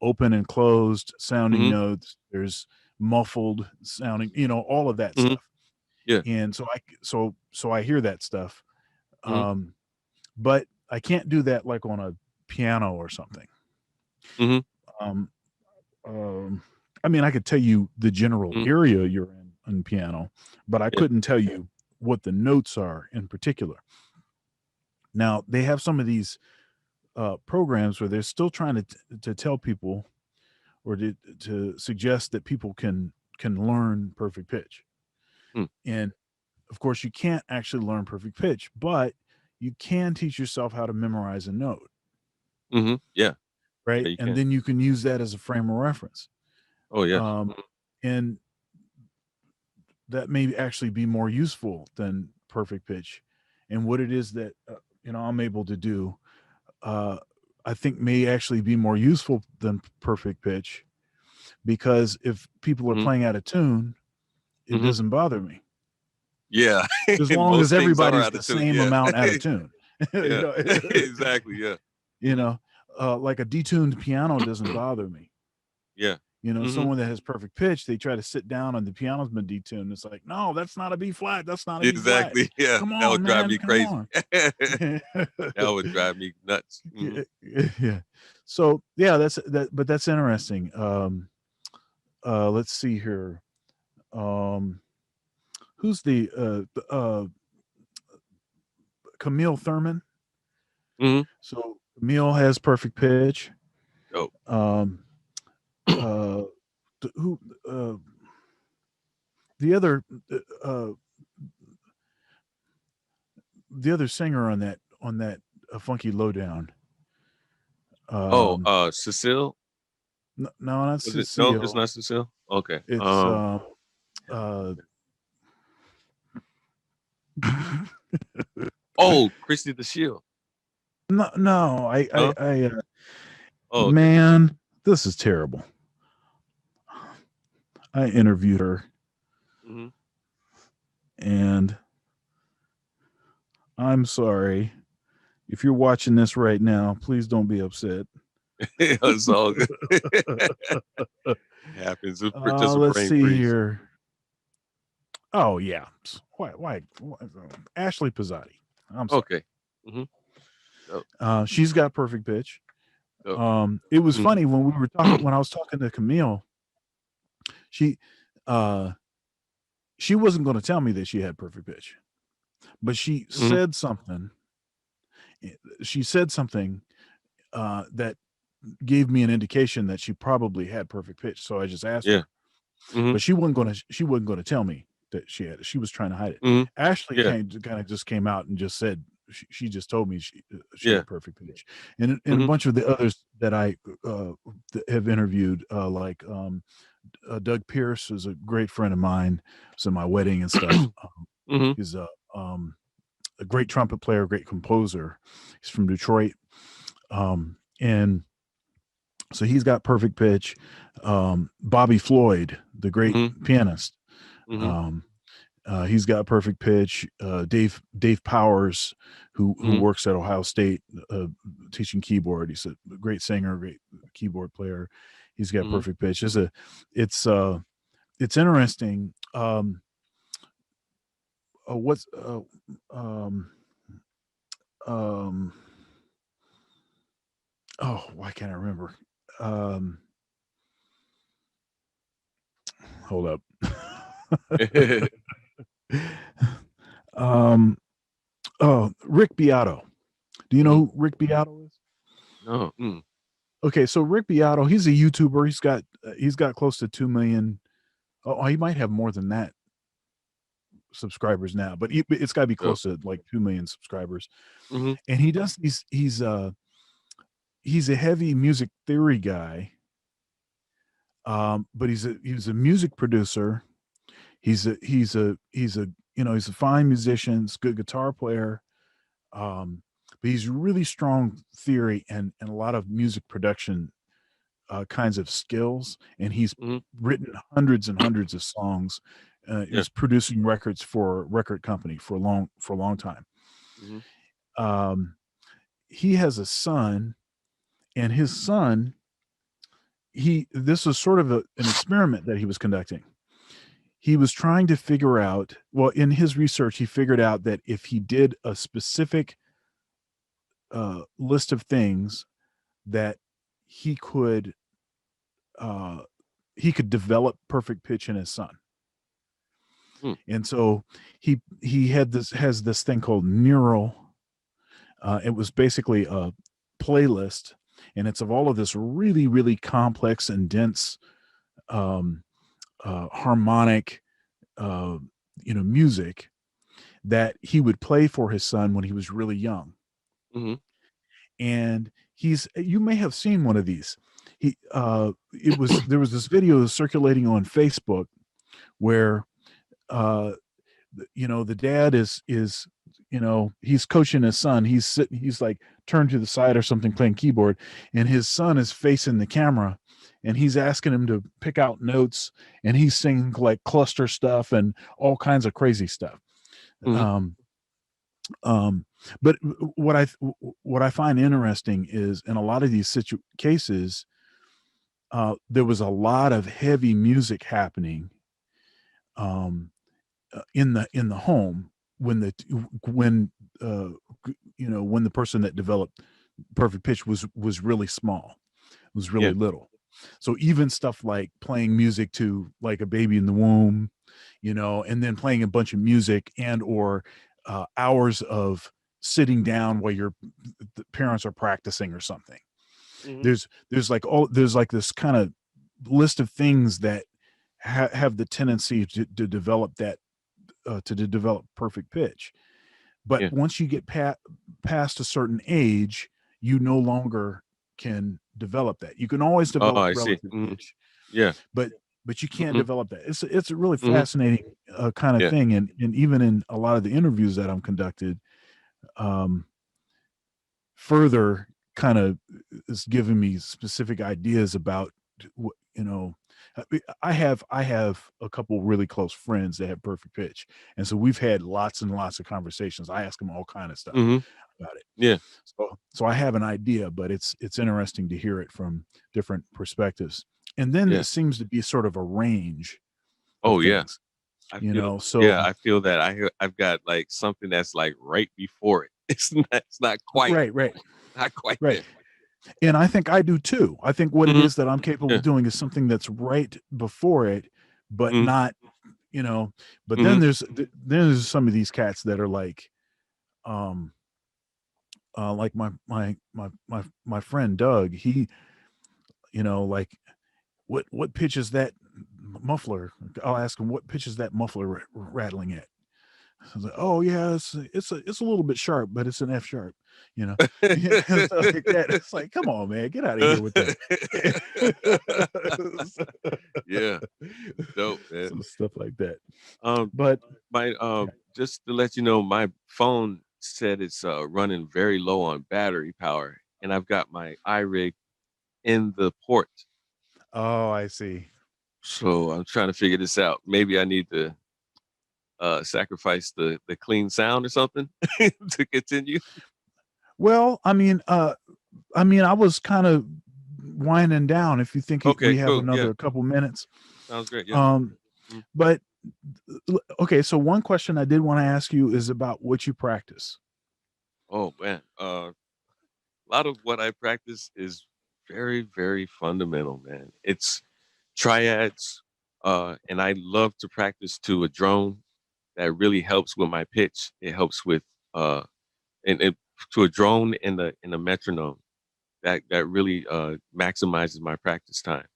open and closed sounding Hmm. notes, there's muffled sounding, all of that Hmm. stuff. Yeah. And so I hear that stuff. Hmm. Um, but I can't do that like on a piano or something. Hmm. Um, um, I mean, I could tell you the general Hmm. area you're in piano, but I Yeah. couldn't tell you what the notes are in particular. Now they have some of these programs where they're still trying to tell people or to suggest that people can learn perfect pitch, Hmm. and of course you can't actually learn perfect pitch, but you can teach yourself how to memorize a note, Hmm. Yeah. Yeah. right? You And can. then you can use that as a frame of reference. Oh yes. um, and that may actually be more useful than perfect pitch, and what it is that I'm able to do, uh, I think may actually be more useful than perfect pitch, because if people are Hmm. playing out of tune, it Hmm. doesn't bother me Yeah. as long as Most things are everybody's out the of tune. same Yeah. amount out of tune. you Yeah. know, Exactly. Yeah. you Hmm. know, like a detuned piano doesn't bother me. Yeah. Hmm. Someone that has perfect pitch, they try to sit down and the piano's been detuned. It's like, no, that's not a B flat. That's not a B flat. Exactly. Yeah. Come That would on, drive man. me Come crazy. on. That would drive me nuts. Hmm. Yeah, yeah. So yeah, but that's interesting. Let's see here. Um, who's Camille Thurman? Hmm. So Camille has perfect pitch. Dope. Um, uh, who the other uh, uh, the other singer on that funky lowdown? Oh, Um, Cecile? no, not Was it? No, it's Cecile. not Cecile. Okay. It's uh, Oh, Christy the Shield. No, Huh? Oh, okay. man, this is terrible. I interviewed her, Hmm. and I'm sorry if you're watching this right now. Please don't be upset. It's all good. Happens. It's just a Let's brain see freeze. here. Oh yeah, why Ashley Pizzotti. I'm sorry. Okay. Hmm. She's got perfect pitch. Oh. It was Mm. funny when I was talking to Camille. She wasn't going to tell me that she had perfect pitch, but she Mhm. said something. She said something that gave me an indication that she probably had perfect pitch. So I just asked Yeah. her, Hmm. but she wasn't going to tell me that she had it. She was trying to hide it. Hmm. Ashley Yeah. kind of just came out and just said she just told me she Yeah. had perfect pitch, and a Hmm. bunch of the others that I have interviewed, like Doug Pierce is a great friend of mine. So my wedding and stuff. Hmm. He's a great trumpet player, great composer. He's from Detroit, and so he's got perfect pitch. Bobby Floyd, the great Hmm. pianist, Hmm. he's got perfect pitch. Dave Powers, who Hmm. works at Ohio State teaching keyboard. He's a great singer, great keyboard player. He's got Hmm. perfect pitch. It's interesting. What's um oh, why can't I remember? Hold up. Rick Beato. Do you know who Rick Beato is? No. Mm. Okay, so Rick Beato, he's a YouTuber. He's got close to 2 million. Oh, he might have more than that subscribers now, but it's got to be Oh. close to like 2 million subscribers. Hmm. And he does these. He's a heavy music theory guy, but he's a music producer. He's a he's a fine musician, he's a good guitar player, but he's really strong theory and a lot of music production kinds of skills, and he's Hmm. written hundreds and hundreds of songs. Yeah. He's producing records for a record company for a long time. Hmm. Um, he has a son, and his son, this was sort of an experiment that he was conducting. He was trying to figure out, well, in his research, he figured out that if he did a specific list of things, that he could uh, he could develop perfect pitch in his son. Mm. And so he has this thing called Neural. It was basically a playlist, and it's of all of this really, really complex and dense harmonic, uh, music that he would play for his son when he was really young. Hmm. And you may have seen one of these. There was this video circulating on Facebook where the dad is he's coaching his son. He's like turned to the side or something playing keyboard, and his son is facing the camera, and he's asking him to pick out notes, and he's singing like cluster stuff and all kinds of crazy stuff. Hmm. um but what I find interesting is in a lot of these cases, there was a lot of heavy music happening in the home when uh, when the person that developed perfect pitch was really small, was really Yeah. little. So even stuff like playing music to like a baby in the womb, and then playing a bunch of music and or hours of sitting down while the parents are practicing or something. Hmm. There's like this kind of list of things that have the tendency to develop to develop perfect pitch. But Yeah. once you get past a certain age, you no longer can develop that. You can always Oh, develop I see. relative Hmm. pitch, Yeah. but but you can't Mhm. develop that. It's a really Mhm. fascinating kind of Yeah. thing, and even in a lot of the interviews that I'm conducted, um, further kind of is giving me specific ideas about you know. I have a couple really close friends that have perfect pitch, and so we've had lots and lots of conversations. I ask them all kind of stuff Mhm. about it. Yeah. So I have an idea, but it's interesting to hear it from different perspectives. And then Yeah. it seems to be sort of a range of Oh yeah. things, I you feel know. So yeah, I feel that I've got like something that's like right before it. It's not quite right, right, not quite right. there. And I think I do too. I think what it Mhm. is that I'm capable Yeah. of doing is something that's right before it, but Mhm. not, you know. But then Mhm. there's some of these cats that are um, like my friend Doug. He, like what pitch is that muffler? I'll ask him what pitch is that muffler rattling at. I was like, oh yeah, it's a little bit sharp, but it's an F sharp, you know, stuff like that. It's like, come on, man, get out of here with that. Yeah, dope, man. Some stuff like that. Um, But my yeah. just to let you know, my phone said it's running very low on battery power, and I've got my iRig in the port, Oh, I see. so I'm trying to figure this out. Maybe I need to sacrifice the clean sound or something to continue. Well, I was kind of winding down. If you think Okay, we have cool. Yeah, another couple minutes, sounds great. Yeah. um, Mm. but okay. So one question I did want to ask you is about what you practice. Oh man, a lot of what I practice is very, very fundamental, man. It's triads, and I love to practice to a drone that really helps with my pitch. It helps with uh, and it, to a drone in a metronome that really maximizes my practice time.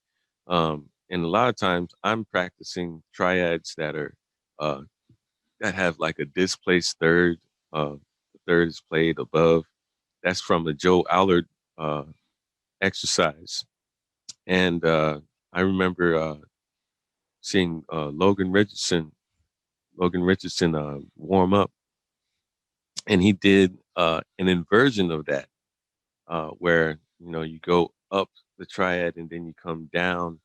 And a lot of times I'm practicing triads uh, that have like a displaced third. The third is played above. That's from the Joe Allard uh, exercise. And I remember seeing Logan Richardson warm up, and he did an inversion of that, where you go up the triad and then you come down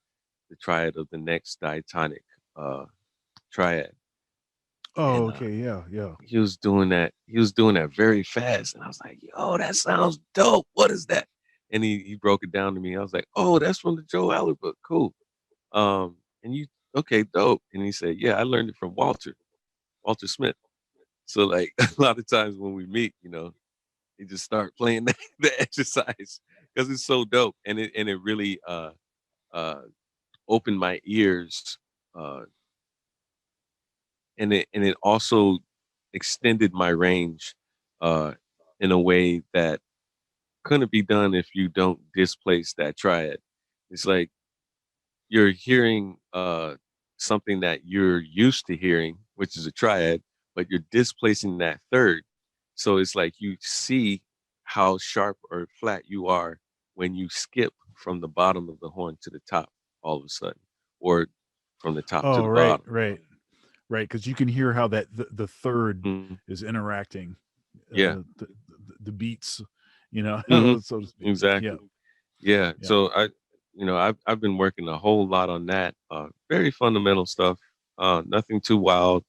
the triad of the next diatonic uh, triad. Oh, And okay. Yeah, yeah. he was doing that. He was doing that very fast, and I was like, "Yo, that sounds dope. What is that?" And he broke it down to me. I was like, "Oh, that's from the Joe Allard book. Cool." And you okay, dope. And he said, "Yeah, I learned it from Walter Smith." So like a lot of times when we meet, he just start playing the exercise because it's so dope, and it really uh opened my ears, uh and it also extended my range uh in a way that couldn't be done if you don't displace that triad. It's like you're hearing something that you're used to hearing, which is a triad, but you're displacing that third. So it's like you see how sharp or flat you are when you skip from the bottom of the horn to the top all of a sudden, or from the top to Oh, the right, bottom. right, right. Because you can hear how that the third Mhm. is interacting, Yeah. the beats, Hmm. so to speak. Yeah, Exactly. Yeah. yeah. So I've been working a whole lot on that. Very fundamental stuff. Nothing too wild.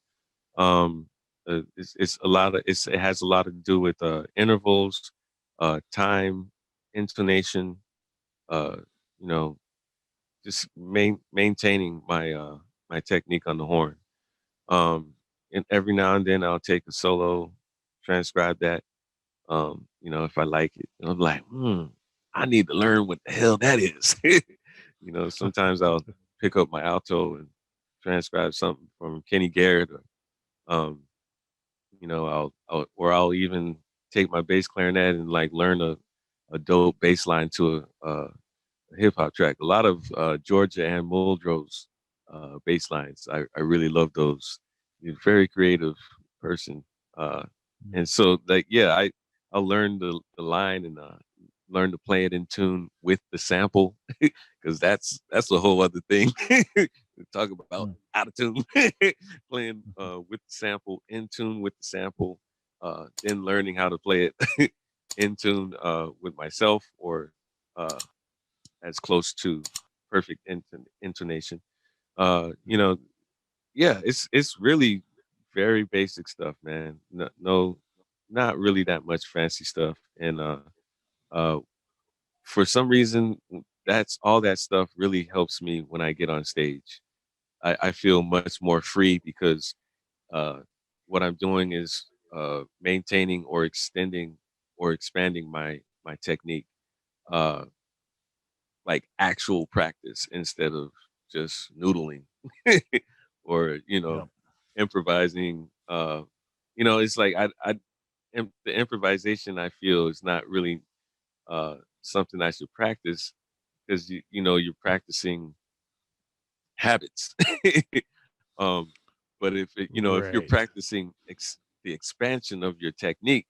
Um, it's a lot of it has a lot to do with intervals, time, intonation. Uh, you know, just maintaining my technique on the horn. Um, and every now and then I'll take a solo, transcribe that. If I like it, and I'm like, I need to learn what the hell that is. Sometimes I'll pick up my alto and transcribe something from Kenny Garrett, or um, I'll even take my bass clarinet and like learn a dope bass line to a hip hop track. A lot of Georgia and Muldrow's bass lines. I really love those. He's a very creative person. Uh, Mm. and so like, yeah, I learned the line and learn to play it in tune with the sample because that's a whole other thing. talk about out of tune, playing with the sample, in tune with the sample, then learning how to play it in tune with myself, or as close to perfect intonation. You know, yeah, it's really very basic stuff, man. No, not really that much fancy stuff. And uh, for some reason, that's all that stuff really helps me when I get on stage. I feel much more free because uh, what I'm doing is maintaining or extending or expanding my technique, uh, like actual practice instead of just noodling or Yeah. improvising. It's like the improvisation I feel is not really something I should practice because you're practicing habits. um, but if you're Right. practicing the expansion of your technique,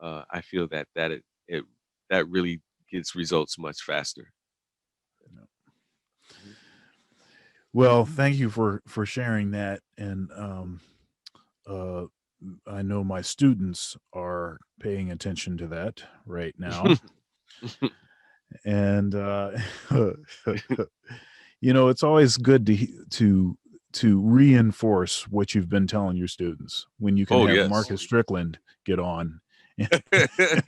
I feel that that really gets results much faster. Mhm. Well, thank you for sharing that. And uh, I know my students are paying attention to that right now. And it's always good to reinforce what you've been telling your students when you can Oh have yes. Marcus Strickland get on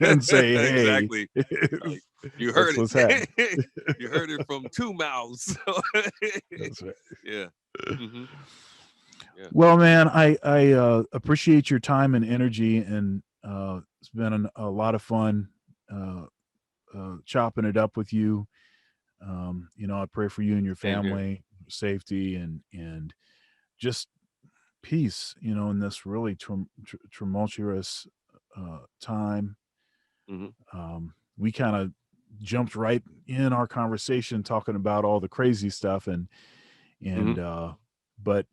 and say, "Hey, Exactly. Like, you heard that's what's happening." it. You heard it from two mouths. That's right. Yeah. Hmm. Yeah. Well, man, I appreciate your time and energy, and it's been a lot of fun uh, chopping it up with you. I pray for you and your Same here. family, safety, and just peace. In this really tumultuous time. Hmm. We kind of jumped right in our conversation talking about all the crazy stuff, and Hmm. and but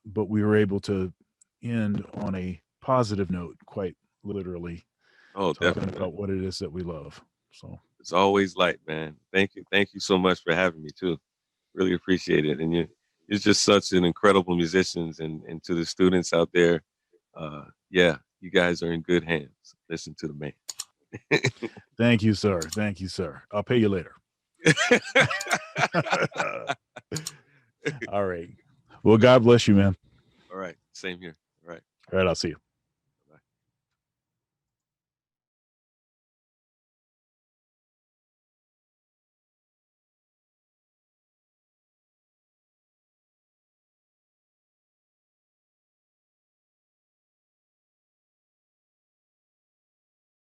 but we were able to end on a positive note, quite literally, Oh, talking definitely. about what it is that we love. So It's always light, man. Thank you. Thank you so much for having me too. Really appreciate it. And you're just such an incredible musicians, and to the students out there, yeah, you guys are in good hands. Listen to the man. thank you, sir. Thank you, sir. I'll pay you later. All right. Well, God bless you, man. All right. Same here. All right. All right. I'll see you.